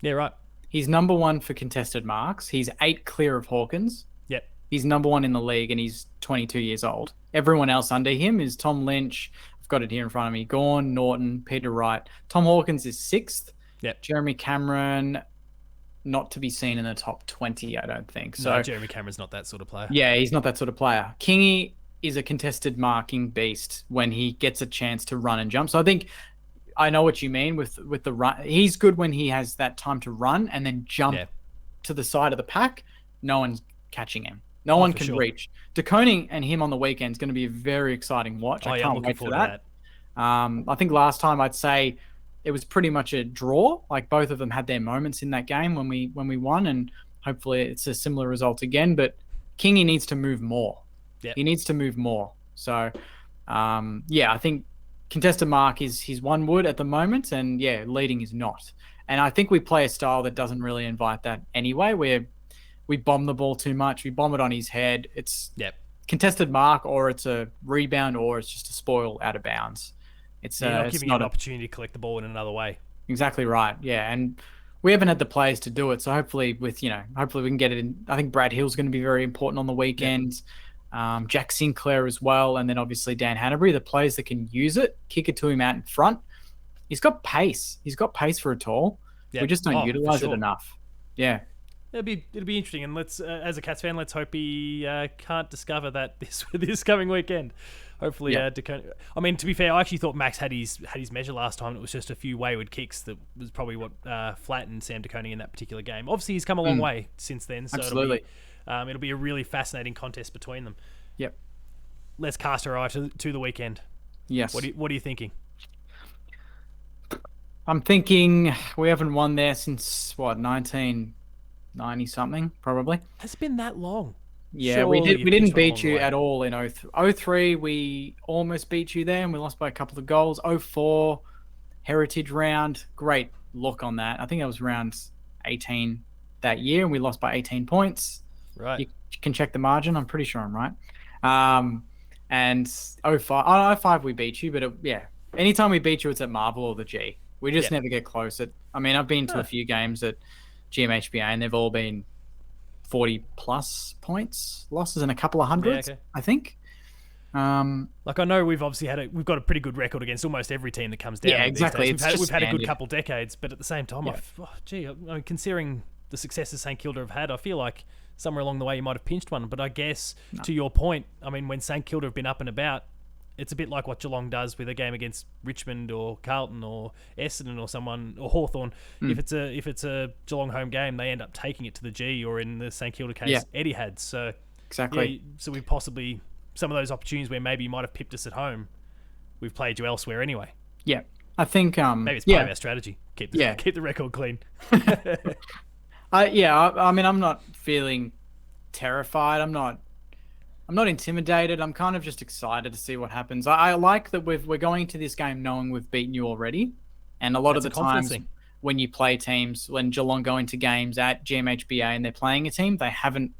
Yeah, right. He's number 1 for contested marks. He's 8 clear of Hawkins. Yep. He's number 1 in the league, and he's 22 years old. Everyone else under him is Tom Lynch. I've got it here in front of me. Gawn, Norton, Peter Wright. Tom Hawkins is 6th. Yep. Jeremy Cameron, not to be seen in the top 20, I don't think. So no, Jeremy Cameron's not that sort of player. Yeah, he's not that sort of player. Kingy is a contested marking beast when he gets a chance to run and jump. So I think I know what you mean with the run. He's good when he has that time to run and then jump to the side of the pack. No one's catching him. No one can reach. DeConing and him on the weekend is going to be a very exciting watch. I can't wait for that. I think last time I'd say it was pretty much a draw. Like both of them had their moments in that game when we won, and hopefully it's a similar result again. But Kingy needs to move more. Yep. He needs to move more. So, I think contested mark is his one wood at the moment, and leading is not. And I think we play a style that doesn't really invite that anyway, where we bomb the ball too much. We bomb it on his head. It's contested mark, or it's a rebound, or it's just a spoil out of bounds. It's not giving you an opportunity to collect the ball in another way. Exactly right. Yeah, and we haven't had the players to do it. So hopefully we can get it in. I think Brad Hill's going to be very important on the weekend. Jack Sinclair as well, and then obviously Dan Hannebery, the players that can use it, kick it to him out in front. He's got pace. He's got pace for a tall. We just don't utilize it enough. Yeah. It'll be interesting, and let's as a Cats fan, let's hope he can't discover that this coming weekend. Hopefully, DeConing. I mean, to be fair, I actually thought Max had his measure last time. It was just a few wayward kicks that was probably what flattened Sam DeConing in that particular game. Obviously, he's come a long way since then. So absolutely, it'll be a really fascinating contest between them. Yep. Let's cast our eye to the weekend. Yes. What are you thinking? I'm thinking we haven't won there since 1990 something, probably. Has it been that long? Yeah, surely we didn't beat you at all in 03. We almost beat you there, and we lost by a couple of goals. 04 Heritage round, great look on that. I think it was round 18 that year, and we lost by 18 points. Right. You can check the margin. I'm pretty sure I'm right. And 05 we beat you, but anytime we beat you, it's at Marvel or the G. We just never get close. I've been to a few games at GMHBA, and they've all been 40 plus points losses and a couple of hundreds, I think. Like I know we've obviously we've got a pretty good record against almost every team that comes down. Yeah, exactly. We've had a good couple decades, but at the same time, considering the successes St Kilda have had, I feel like somewhere along the way you might have pinched one. But I guess to your point, I mean, when St Kilda have been up and about, it's a bit like what Geelong does with a game against Richmond or Carlton or Essendon or someone or Hawthorn. If it's a Geelong home game, they end up taking it to the G, or in the St Kilda case, Etihad. So exactly. So we possibly, some of those opportunities where maybe you might have pipped us at home, we've played you elsewhere anyway. Yeah, I think maybe it's part of our strategy. Keep the record clean. I'm not feeling terrified. I'm not intimidated. I'm kind of just excited to see what happens. I like that we're going to this game knowing we've beaten you already. And a lot of the times when you play teams, when Geelong go into games at GMHBA and they're playing a team, they haven't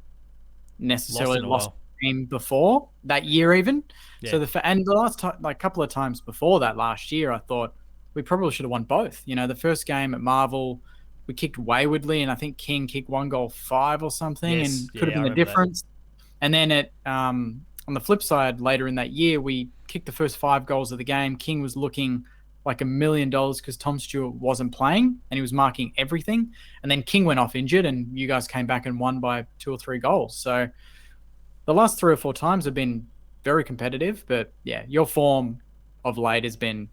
necessarily lost a team before that year even. Yeah. So the last time, like a couple of times before that last year, I thought we probably should have won both. The first game at Marvel, we kicked waywardly, and I think King kicked 1-5 or something, and could have been the difference. That. And then on the flip side, later in that year, we kicked the first 5 goals of the game. King was looking like $1 million because Tom Stewart wasn't playing, and he was marking everything. And then King went off injured, and you guys came back and won by 2 or 3 goals. So the last 3 or 4 times have been very competitive. But your form of late has been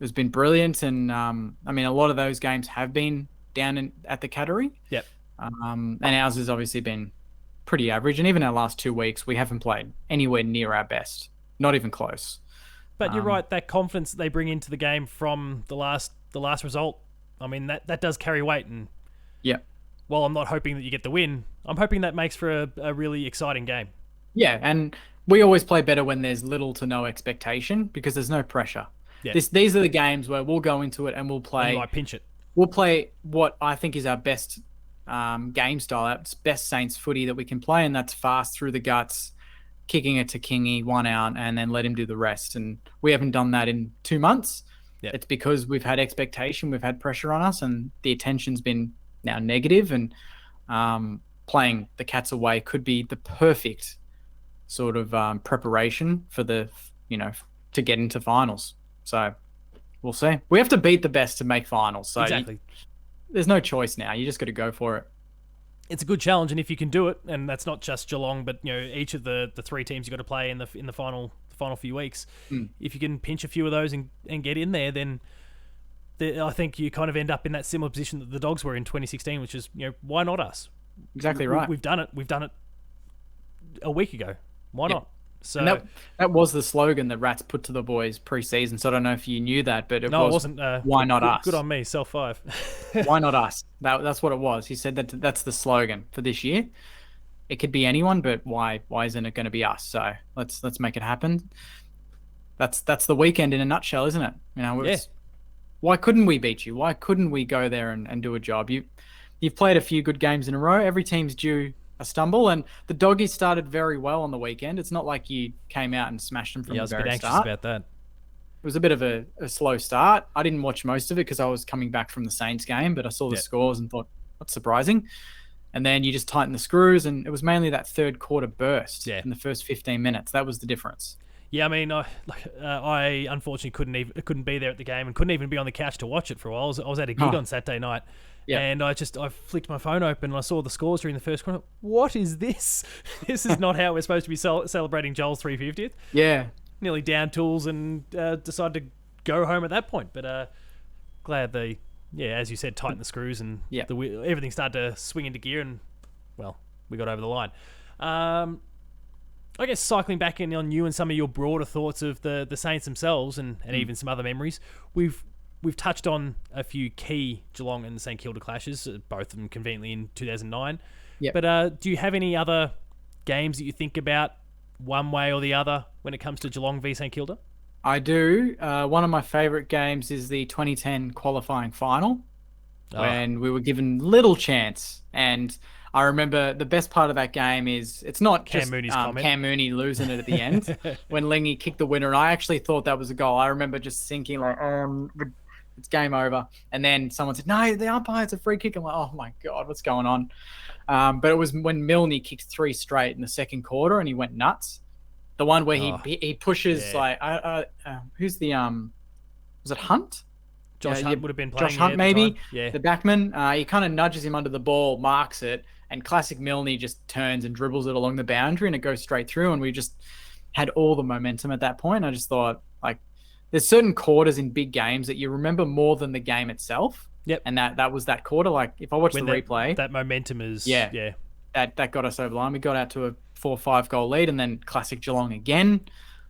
brilliant. And a lot of those games have been down at the Cattery. Yep. And ours has obviously been pretty average, and even our last 2 weeks we haven't played anywhere near our best, not even close. But you're right, that confidence they bring into the game from the last result, I mean, that does carry weight. And yeah, while I'm not hoping that you get the win, I'm hoping that makes for a really exciting game. yeah, and we always play better when there's little to no expectation because there's no pressure. Yeah. These are the games where we'll go into it and we'll play. And you might pinch it. We'll play what I think is our best game style, our best Saints footy that we can play, and that's fast through the guts, kicking it to Kingy, 1 out, and then let him do the rest. And we haven't done that in 2 months. Yeah. It's because we've had expectation, we've had pressure on us, and the attention's been now negative. And playing the Cats away could be the perfect sort of preparation for to get into finals. So we'll see. We have to beat the best to make finals. So exactly. There's no choice now. You just got to go for it. It's a good challenge, and if you can do it, and that's not just Geelong, but each of the 3 teams you got to play in the final few weeks. If you can pinch a few of those and get in there, then I think you kind of end up in that similar position that the Dogs were in 2016, which is why not us? Exactly right. We've done it. We've done it a week ago. Why not? So and that was the slogan that Rats put to the boys pre-season. So I don't know if you knew that, but it wasn't. Why not us? Good on me. Self 5. Why not us? That's what it was. He said that's the slogan for this year. It could be anyone, but why isn't it going to be us? So let's make it happen. That's the weekend in a nutshell, isn't it? Why couldn't we beat you? Why couldn't we go there and do a job? You've played a few good games in a row. Every team's due a stumble, and the Doggies started very well on the weekend. It's not like you came out and smashed them from the very start. I was a bit anxious about that. It was a bit of a slow start. I didn't watch most of it because I was coming back from the Saints game, but I saw the scores and thought, that's surprising. And then you just tighten the screws, and it was mainly that third quarter burst in the first 15 minutes. That was the difference. Yeah, I mean, I unfortunately couldn't be there at the game and couldn't even be on the couch to watch it for a while. I was at a gig on Saturday night. Yeah. And I flicked my phone open and I saw the scores during the first quarter. What is this? This is not how we're supposed to be celebrating Joel's 350th. Yeah. Nearly down tools and decided to go home at that point. But glad they, as you said, tightened the screws and everything started to swing into gear and, well, we got over the line. I guess cycling back in on you and some of your broader thoughts of the Saints themselves and even some other memories, We've touched on a few key Geelong and St Kilda clashes, both of them conveniently in 2009. Yep. But do you have any other games that you think about one way or the other when it comes to Geelong v St Kilda? I do. One of my favourite games is the 2010 qualifying final when we were given little chance. And I remember the best part of that game is it's not just Cam Mooney losing it at the end when Lingy kicked the winner. And I actually thought that was a goal. I remember just thinking like, it's game over. And then someone said, no, the umpire, it's a free kick. I'm like, oh my God, what's going on? But it was when Milne kicked 3 straight in the second quarter and he went nuts. The one where he pushes who's the was it Hunt? Josh Hunt would have been playing. Josh Hunt maybe. The backman. He kind of nudges him under the ball, marks it, and classic Milne just turns and dribbles it along the boundary and it goes straight through. And we just had all the momentum at that point. I just thought like there's certain quarters in big games that you remember more than the game itself. Yep. And that was that quarter. Like if I watch the replay, that momentum is that got us over the line. We got out to a 4-5 goal lead, and then classic Geelong again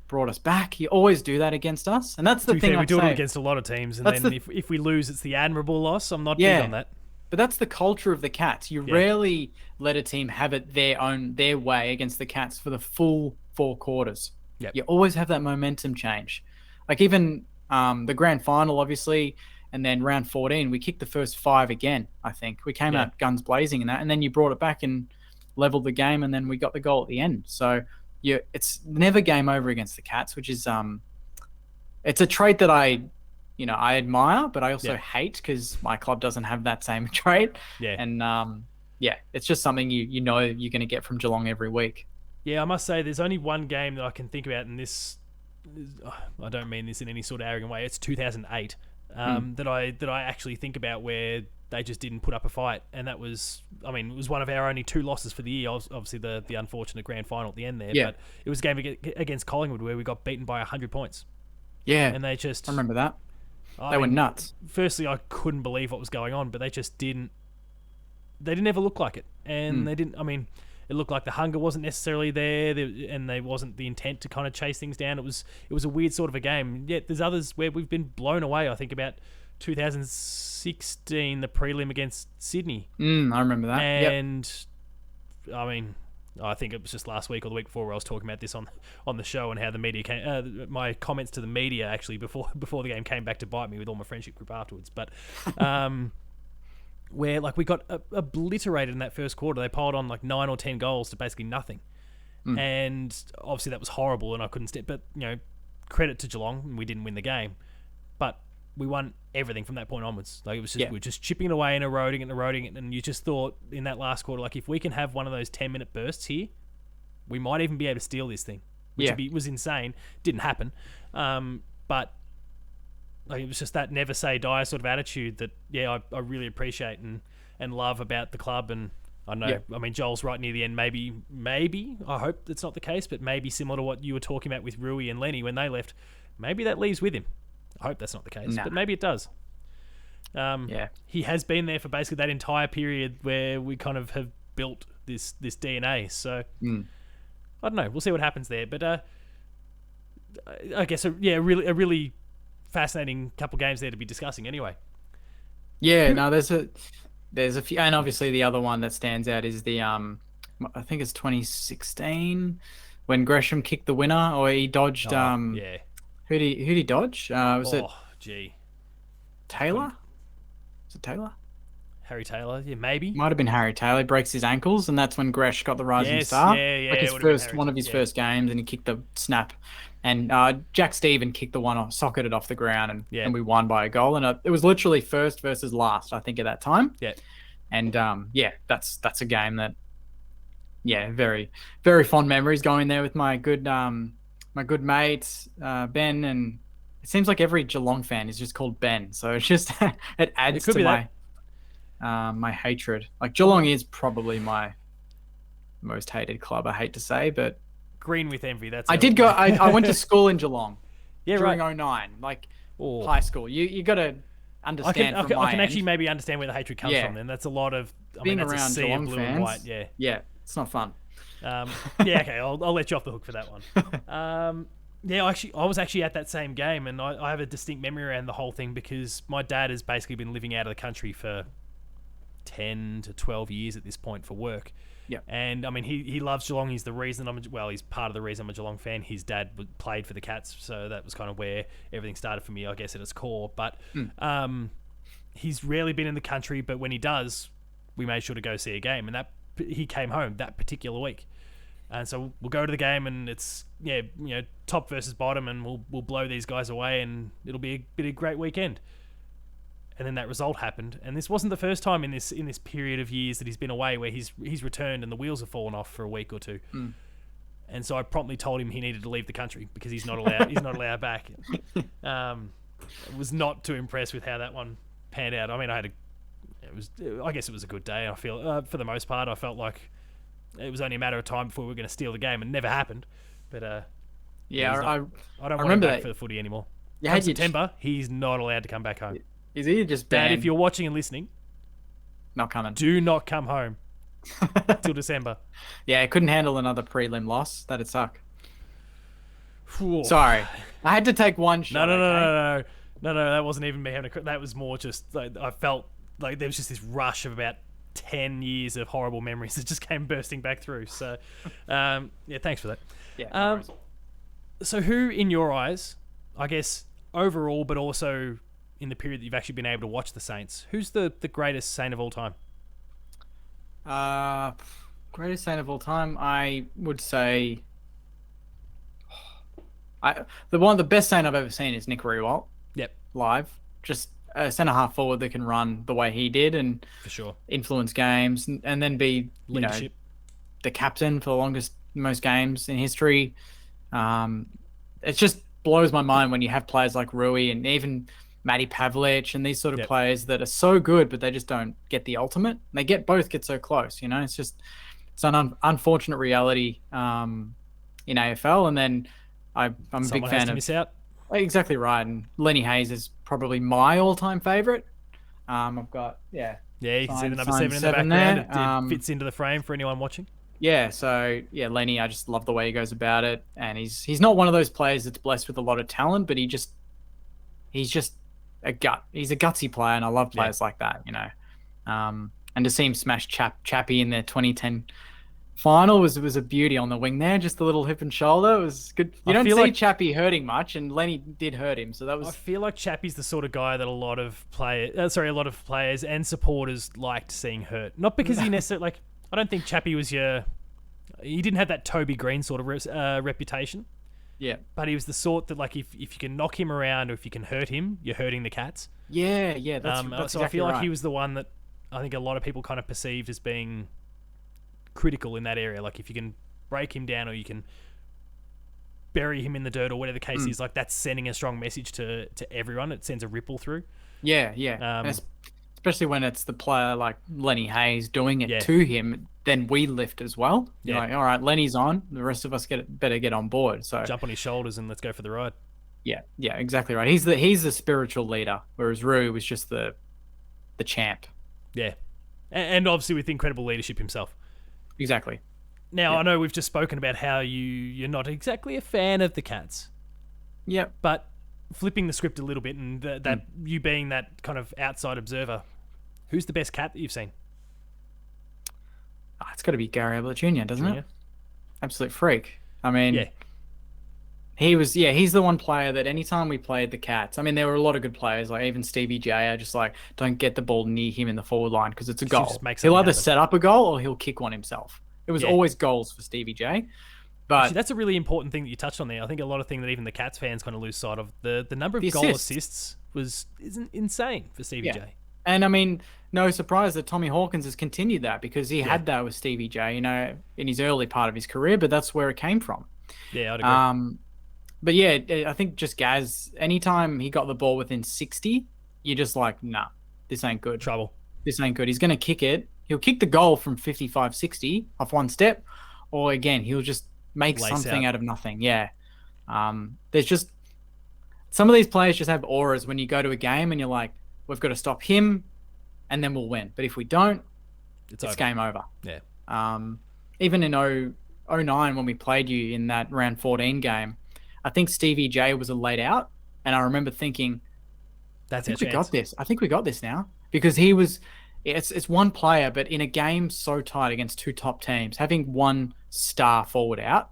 brought us back. You always do that against us, and that's the thing. We do it against a lot of teams, and then if we lose, it's the admirable loss. I'm not big on that. But that's the culture of the Cats. You rarely let a team have it their way against the Cats for the full 4 quarters. Yep. You always have that momentum change. Like even the grand final, obviously, and then round 14, we kicked the first 5 again, I think. We came out guns blazing in that, and then you brought it back and leveled the game, and then we got the goal at the end. So it's never game over against the Cats, which is it's a trait that I admire, but I also hate because my club doesn't have that same trait. Yeah. And it's just something you know you're going to get from Geelong every week. Yeah, I must say there's only one game that I can think about, and I don't mean this in any sort of arrogant way. It's 2008 that I actually think about where they just didn't put up a fight, and that was, I mean, it was one of our only 2 losses for the year. Obviously, the unfortunate grand final at the end there, but it was a game against Collingwood where we got beaten by 100 points. Yeah, and they just, I remember that. They were nuts. Firstly, I couldn't believe what was going on, but they just didn't. They didn't ever look like it, and they didn't. I mean, it looked like the hunger wasn't necessarily there, and there wasn't the intent to kind of chase things down. It was a weird sort of a game. Yet there's others where we've been blown away. I think about 2016, the prelim against Sydney. I remember that. And I mean, I think it was just last week or the week before where I was talking about this on the show and how the media came, my comments to the media actually before the game came back to bite me with all my friendship group afterwards. But where like we got obliterated in that first quarter. They piled on like 9 or 10 goals to basically nothing, and obviously that was horrible, and I couldn't step. But credit to Geelong, we didn't win the game, but we won everything from that point onwards. Like it was just we were just chipping it away and eroding it, and you just thought in that last quarter, like if we can have one of those 10-minute bursts here, we might even be able to steal this thing, which was insane. Didn't happen, but like it was just that never say die sort of attitude that I really appreciate and love about the club. And I know, I mean, Joel's right near the end. Maybe I hope that's not the case, but maybe similar to what you were talking about with Rui and Lenny when they left, maybe that leaves with him. I hope that's not the case, but maybe it does. He has been there for basically that entire period where we kind of have built this DNA. So I don't know. We'll see what happens there. But I guess a really fascinating couple games there to be discussing. Anyway. Yeah. No, there's a few, and obviously the other one that stands out is the I think it's 2016 when Gresham kicked the winner, or he dodged. Who'd he dodge? Was it Taylor? Was it Taylor? Harry Taylor, maybe. Might have been Harry Taylor. He breaks his ankles, and that's when Gresh got the rising star. Like one of his first games, and he kicked the snap. And Jack Stephen kicked the one off, socketed off the ground, and we won by a goal. And it was literally first versus last, I think, at that time. Yeah. And that's a game that, very, very fond memories going there with my good mates, Ben, and it seems like every Geelong fan is just called Ben. So it's just it adds to my hatred. Like Geelong is probably my most hated club. I hate to say, but green with envy. That's I went to school in Geelong. During 2009, like high school. You got to understand. I can actually maybe understand where the hatred comes from. Then that's a lot of being around Geelong blue fans. And white. Yeah, it's not fun. Okay, I'll let you off the hook for that one. I was actually at that same game, and I have a distinct memory around the whole thing because my dad has basically been living out of the country for 10 to 12 years at this point for work. Yeah. And I mean, he loves Geelong. He's the reason he's part of the reason I'm a Geelong fan. His dad played for the Cats, so that was kind of where everything started for me, I guess, at its core. But he's rarely been in the country, but when he does, we made sure to go see a game, and he came home that particular week. And so we'll go to the game, and it's top versus bottom, and we'll blow these guys away, and it'll be a great weekend. And then that result happened, and this wasn't the first time in this period of years that he's been away where he's returned and the wheels have fallen off for a week or two. And so I promptly told him he needed to leave the country because he's not allowed back. I was not too impressed with how that one panned out. I mean, I guess it was a good day. I feel for the most part, I felt like it was only a matter of time before we were going to steal the game, and it never happened. But I don't want him back for the footy anymore. Come September, he's not allowed to come back home. Is he just banned? Dad, if you're watching and listening, not coming. Do not come home till December. Yeah, I couldn't handle another prelim loss. That'd suck. Sorry, I had to take one shot. No. That wasn't even me having that was more just like I felt like there was just this rush of about 10 years of horrible memories that just came bursting back through. So, thanks for that. Yeah. No so, who in your eyes, I guess overall, but also in the period that you've actually been able to watch the Saints, who's the greatest Saint of all time? Greatest Saint of all time, I would say. The best Saint I've ever seen is Nick Riewoldt. Yep. Live, just a centre half forward that can run the way he did and for sure influence games and then be leadership, the captain for the most games in history. It just blows my mind when you have players like Rui and even Matty Pavlich and these sort of players that are so good, but they just don't get the ultimate. They both get so close, it's an unfortunate reality in AFL. And then I'm a big fan to miss out. Exactly right. And Lenny Hayes is probably my all-time favorite. I've got you can see the number 7 in the background. It fits into the frame for anyone watching. Yeah, so yeah, Lenny, I just love the way he goes about it, and he's not one of those players that's blessed with a lot of talent, but he's just a gut. He's a gutsy player, and I love Yeah. players like that, And to see him smash Chappie in their 2010 final was a beauty on the wing there, just the little hip and shoulder. It was good. You I don't feel see like Chappie hurting much, and Lenny did hurt him, so that I was feel like Chappie's the sort of guy that a lot of players and supporters liked seeing hurt. Not because he necessarily like. I don't think Chappie was he didn't have that Toby Green sort of reputation. yeah, But he was the sort that, like, if you can knock him around or if you can hurt him, you're hurting the Cats. yeah. That's So exactly I feel like right. he was the one that I think a lot of people kind of perceived as being critical in that area. Like, if you can break him down or you can bury him in the dirt or whatever the case is, like, that's sending a strong message to everyone. It sends a ripple through. Yeah. And especially when it's the player like Lenny Hayes doing it to him, then we lift as well. You're like, all right, Lenny's on. The rest of us better get on board. So Jump on his shoulders and let's go for the ride. yeah, exactly right. He's the spiritual leader, whereas Rue was just the champ. Yeah. And obviously with incredible leadership himself. Exactly. Now, I know we've just spoken about how you're not exactly a fan of the Cats. Yep. But flipping the script a little bit and that you being that kind of outside observer, who's the best Cat that you've seen? It's got to be Gary Ablett Jr., doesn't it? Absolute freak. I mean, Yeah. he's the one player that anytime we played the Cats, I mean, there were a lot of good players, like even Stevie J, I just like, don't get the ball near him in the forward line because it's a goal. just make He'll something either happen. set up a goal or he'll kick one himself. It was Yeah. always goals for Stevie J. But Actually, that's a really important thing that you touched on there. I think a lot of things that even the Cats fans kind of lose sight of. The number of The goal assists. assists isn't insane for Stevie J. And I mean, no surprise that Tommy Hawkins has continued that because he had that with Stevie J, in his early part of his career, but that's where it came from. Yeah, I'd agree. But yeah, I think just Gaz, anytime he got the ball within 60, you're just like, nah, this ain't good. Trouble. This ain't good. He's going to kick it. He'll kick the goal from 55, 60 off one step, or again, he'll just make Lace something out. out of nothing. Yeah. There's just some of these players just have auras when you go to a game and you're like, we've got to stop him and then we'll win. But if we don't, it's over. game over. Yeah. Even in 09 when we played you in that round 14 game, I think Stevie J was a laid out. And I remember thinking, That's I think our we chance. got this. I think we got this now. Because he was, it's one player, but in a game so tight against two top teams, having one star forward out,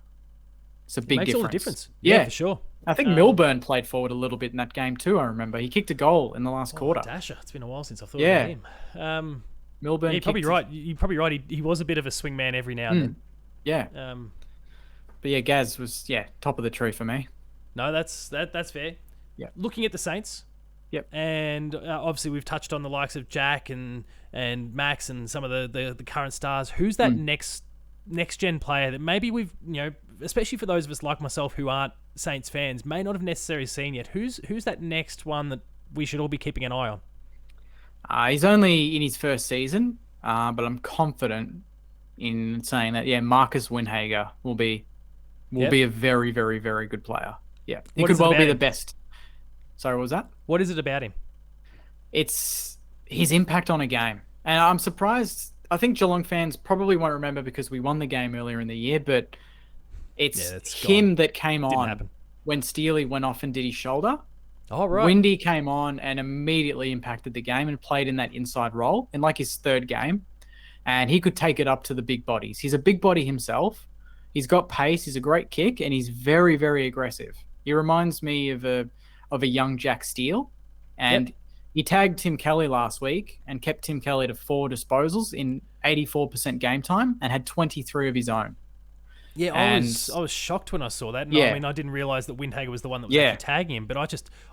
it's a big Makes difference. all the difference. Yeah, For sure. I think Milburn played forward a little bit in that game too. I remember he kicked a goal in the last quarter. Dasher. It's been a while since I thought Yeah. about him. Milburn. You're probably kicked- right. You're probably right. He was a bit of a swingman every now and Yeah, then. but yeah, Gaz was top of the tree for me. No, that's fair. Yeah. Looking at the Saints. Yep. And obviously we've touched on the likes of Jack and Max and some of the current stars. Who's that next gen player that maybe we've especially for those of us like myself who aren't Saints fans may not have necessarily seen yet. Who's that next one that we should all be keeping an eye on? He's only in his first season, but I'm confident in saying that Marcus Winhager will be a very, very, very good player. Yeah, he What could is it well about be the him? best. Sorry, what was that? What is it about him? It's his impact on a game. And I'm surprised. I think Geelong fans probably won't remember because we won the game earlier in the year, but it's him that came on happen. when Steely went off and did his shoulder. Oh, right. Windy came on and immediately impacted the game and played in that inside role in like his third game. And he could take it up to the big bodies. He's a big body himself. He's got pace. He's a great kick, and he's very, very aggressive. He reminds me of a young Jack Steele. And he tagged Tim Kelly last week and kept Tim Kelly to 4 disposals in 84% game time and had 23 of his own. Yeah, I was shocked when I saw that. And I mean, I didn't realise that Windhager was the one that was actually tagging him. But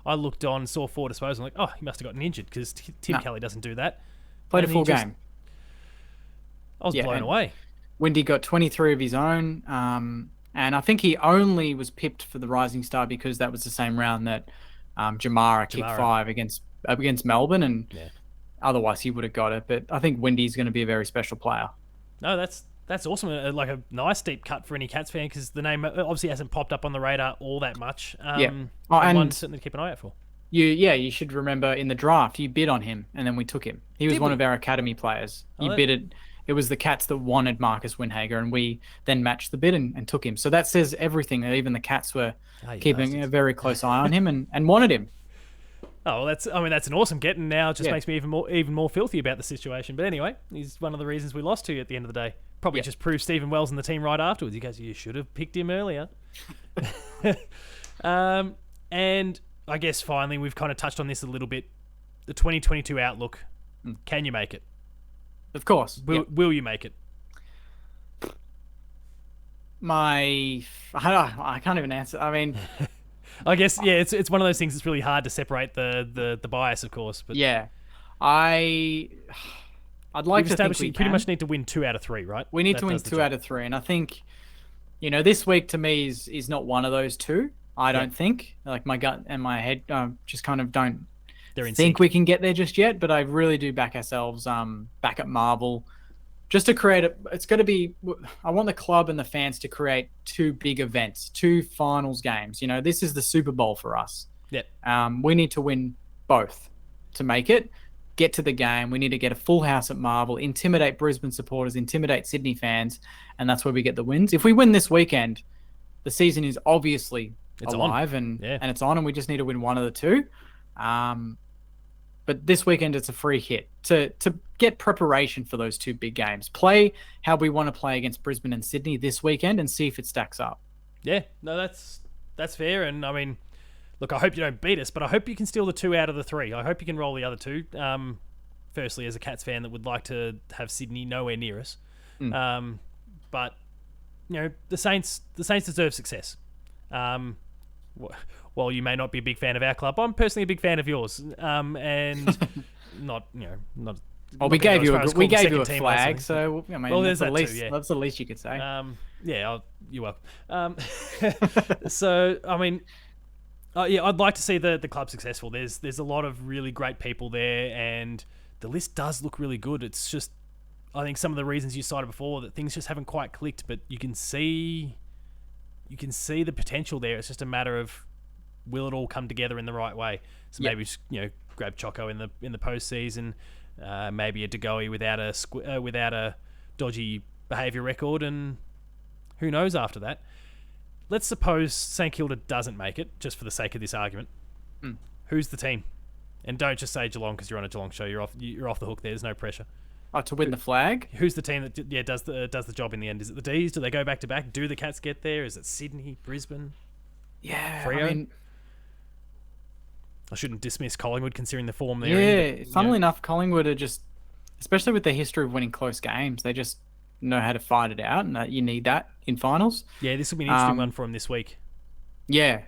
I looked on, saw 4 disposals, and like, oh, he must have gotten injured because Tim Kelly doesn't do that. Played a full game. I was blown away. Windy got 23 of his own, and I think he only was pipped for the Rising Star because that was the same round that Jamara kicked 5 against Melbourne, and otherwise he would have got it. But I think Windy's going to be a very special player. No, that's awesome. Like a nice deep cut for any Cats fan because the name obviously hasn't popped up on the radar all that much. And one certainly to keep an eye out for. You should remember in the draft you bid on him, and then we took him. He was one of our academy players. You bid it. it was the Cats that wanted Marcus Winhager, and we then matched the bid and took him. So that says everything. That even the Cats were keeping a very close eye on him and wanted him. Oh, well, that's an awesome get, and now it just Yeah. makes me even more filthy about the situation. But anyway, he's one of the reasons we lost to you at the end of the day. Probably just proved Stephen Wells in the team right afterwards. He goes, you should have picked him earlier. And I guess finally, we've kind of touched on this a little bit. The 2022 outlook. Can you make it? Of course. Will you make it? I can't even answer. I mean, I guess it's one of those things that's really hard to separate the bias, of course. But yeah, I'd like to think we you pretty much need to win 2 out of 3, right? We need to win 2 out of 3, and I think, this week to me is not one of those 2. I don't think. Like, my gut and my head just kind of don't think we can get there just yet. But I really do back ourselves back at Marvel, just to create it's going to be. I want the club and the fans to create 2 big events, 2 finals games. This is the Super Bowl for us. Yeah. We need to win both to make it. Get to the game. We need to get a full house at Marvel, intimidate Brisbane supporters, intimidate Sydney fans, and that's where we get the wins. If we win this weekend, the season is obviously alive and it's on, and we just need to win one of the 2. But this weekend, it's a free hit to get preparation for those 2 big games. Play how we want to play against Brisbane and Sydney this weekend and see if it stacks up. Yeah, no, that's fair. And I mean, look, I hope you don't beat us, but I hope you can steal the 2 out of the 3. I hope you can roll the other 2. Firstly, as a Cats fan that would like to have Sydney nowhere near us. But the Saints deserve success. While you may not be a big fan of our club, I'm personally a big fan of yours. And not. Well, we gave you a flag, so I mean, there's that's that's the least you could say. You're welcome. So I mean, I'd like to see the club successful. There's a lot of really great people there, and the list does look really good. It's just, I think some of the reasons you cited before, that things just haven't quite clicked, but you can see the potential there. It's just a matter of, will it all come together in the right way? So maybe grab Choco in the postseason, maybe a De Goey without a dodgy behaviour record, and who knows after that. Let's suppose St Kilda doesn't make it, just for the sake of this argument. Who's the team? And don't just say Geelong because you're on a Geelong show. You're off the hook there. There's no pressure. To win the flag? Who's the team that does the job in the end? Is it the D's? Do they go back to back? Do the Cats get there? Is it Sydney, Brisbane? Yeah, Freo? I mean, I shouldn't dismiss Collingwood considering the form they're in. Yeah, funnily enough, Collingwood are just, especially with their history of winning close games, they just know how to fight it out, and you need that in finals. Yeah, this will be an interesting one for them this week. Yeah.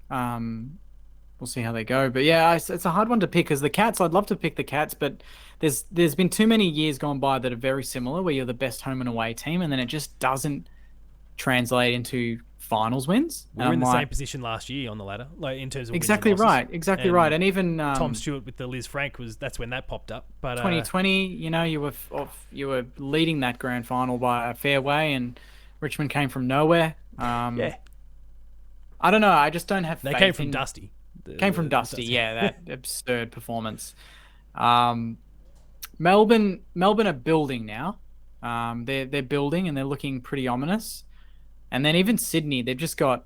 We'll see how they go. But yeah, it's a hard one to pick, because the Cats, I'd love to pick the Cats, but there's been too many years gone by that are very similar, where you're the best home and away team, and then it just doesn't translate into finals wins. We were in the same position last year on the ladder, like in terms of exactly wins and losses. Exactly right. And even Tom Stewart with the Liz Frank that's when that popped up. But 2020, you were leading that grand final by a fair way, and Richmond came from nowhere. I don't know. I just don't have faith. They came from Dusty. That absurd performance. Melbourne are building now. They're building, and they're looking pretty ominous. And then even Sydney, they've just got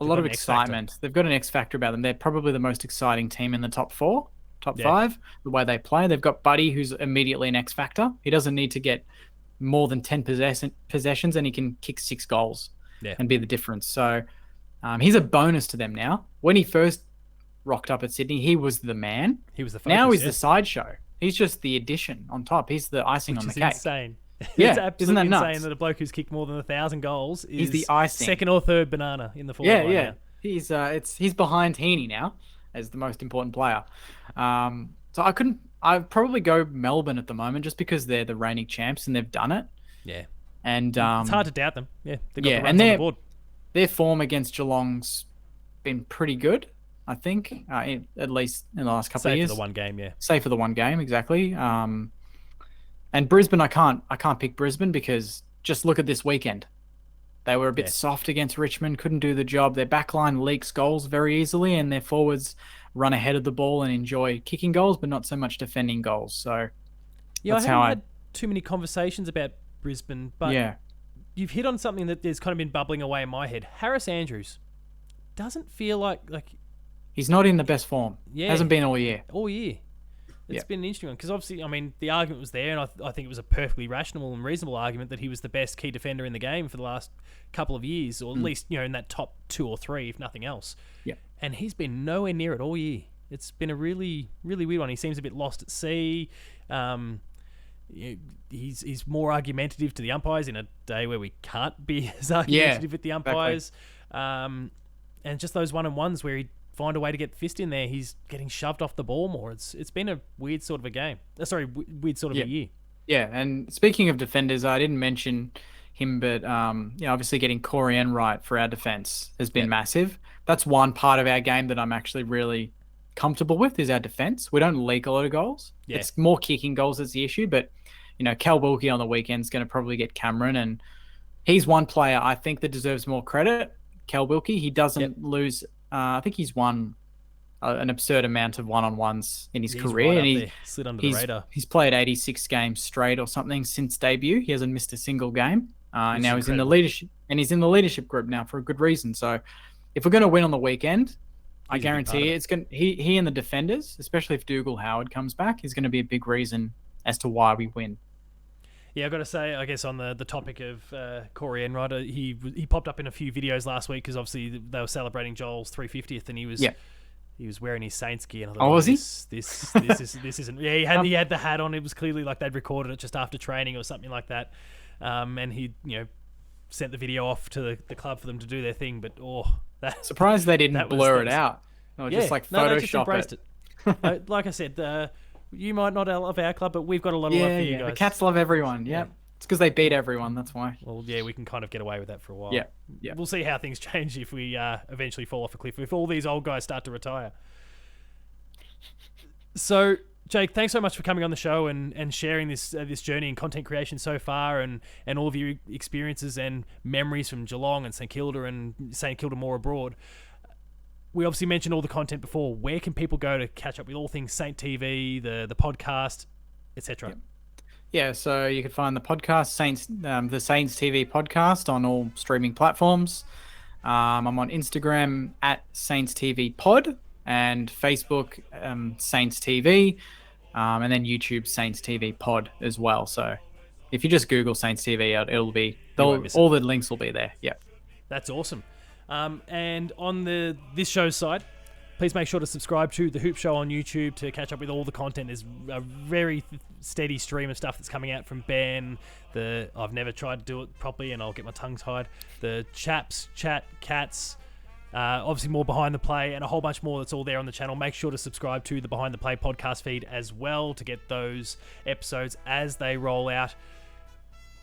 a lot of excitement. They've got an X factor about them. They're probably the most exciting team in the top 5, the way they play. They've got Buddy, who's immediately an X factor. He doesn't need to get more than 10 possessions, and he can kick 6 goals and be the difference. So he's a bonus to them now. When he first rocked up at Sydney, he was the man. He was the focus, now he's the sideshow. He's just the addition on top. He's the icing on the cake. Insane. Yeah, it's absolutely isn't that insane nuts? that a bloke who's kicked more than 1,000 goals is He's the icing. second or third banana in the forward line now. He's behind Heaney now as the most important player. So I'd probably go Melbourne at the moment, just because they're the reigning champs and they've done it. Yeah. And it's hard to doubt them. Yeah, they've got the runs on the board. Their form against Geelong's been pretty good, I think, at least in the last couple of years. Save for the one game, yeah. Save for the one game, exactly. And Brisbane, I can't pick Brisbane, because just look at this weekend. They were a bit soft against Richmond, couldn't do the job. Their backline leaks goals very easily, and their forwards run ahead of the ball and enjoy kicking goals, but not so much defending goals. So that's how too many conversations about Brisbane, but Yeah. you've hit on something that there's kind of been bubbling away in my head. Harris Andrews doesn't feel like He's not in the best form. Yeah. Hasn't been all year. all year. It's Yeah. been an interesting one because obviously, I mean, the argument was there, and I think it was a perfectly rational and reasonable argument that he was the best key defender in the game for the last couple of years, or at least, you know, in that top 2 or 3, if nothing else. Yeah. And he's been nowhere near it all year. It's been a really, really weird one. He seems a bit lost at sea. He's more argumentative to the umpires in a day where we can't be as argumentative with the umpires. Exactly. And just those one-on-ones where he'd find a way to get the fist in there, he's getting shoved off the ball more. It's been a weird sort of a game. Weird sort of a year. Yeah, and speaking of defenders, I didn't mention him, but obviously getting Corey right for our defense has been massive. That's one part of our game that I'm actually really comfortable with, is our defense. We don't leak a lot of goals. Yeah. It's more kicking goals that's the issue, but Cal Wilkie on the weekend is going to probably get Cameron, and he's one player I think that deserves more credit. Cal Wilkie, he doesn't lose. I think he's won an absurd amount of one-on-ones in his career, and he slid under the radar. He's played 86 games straight or something since debut. He hasn't missed a single game. And now he's in the leadership, and he's in the leadership group now for a good reason. So, if we're going to win on the weekend, I guarantee it's going. He and the defenders, especially if Dougal Howard comes back, is going to be a big reason as to why we win. Yeah, I've got to say, I guess on the topic of Corey Enright, he popped up in a few videos last week because obviously they were celebrating Joel's 350th, and he was wearing his Saints gear. And I thought, was he? This isn't. Yeah, he had the hat on. It was clearly like they'd recorded it just after training or something like that. And he sent the video off to the club for them to do their thing. But surprised they didn't blur it out. Or just like Photoshop it. Like I said, you might not love our club, but we've got a lot of love for you guys. The Cats love everyone. Yeah. It's because they beat everyone. That's why. Well, yeah, we can kind of get away with that for a while. Yeah. We'll see how things change if we eventually fall off a cliff, if all these old guys start to retire. So, Jake, thanks so much for coming on the show and sharing this journey in content creation so far, and all of your experiences and memories from Geelong and St Kilda and St Kilda more abroad. We obviously mentioned all the content before. Where can people go to catch up with all things SaintTV, the podcast, etc.? Yeah, so you can find the podcast, the SaintsTV podcast, on all streaming platforms. I'm on Instagram at SaintsTVPod, and Facebook SaintsTV, and then YouTube SaintsTV Pod as well. So if you just Google SaintsTV, it'll be all the links will be there. Yeah, that's awesome. And on this show's side, please make sure to subscribe to The Hoop Show on YouTube to catch up with all the content. There's a very steady stream of stuff that's coming out from Ben. I've never tried to do it properly, and I'll get my tongue tied. The Chaps, Chat, Cats, obviously more Behind the Play, and a whole bunch more that's all there on the channel. Make sure to subscribe to the Behind the Play podcast feed as well to get those episodes as they roll out.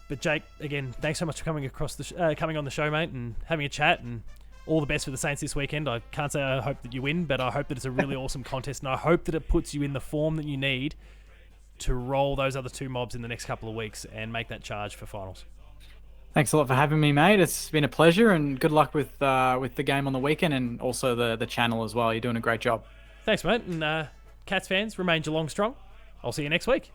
But Jake, again, thanks so much for coming on the show, mate, and having a chat, and all the best for the Saints this weekend. I can't say I hope that you win, but I hope that it's a really awesome contest, and I hope that it puts you in the form that you need to roll those other two mobs in the next couple of weeks and make that charge for finals. Thanks a lot for having me, mate. It's been a pleasure, and good luck with the game on the weekend, and also the channel as well. You're doing a great job. Thanks, mate. And Cats fans, remain Geelong strong. I'll see you next week.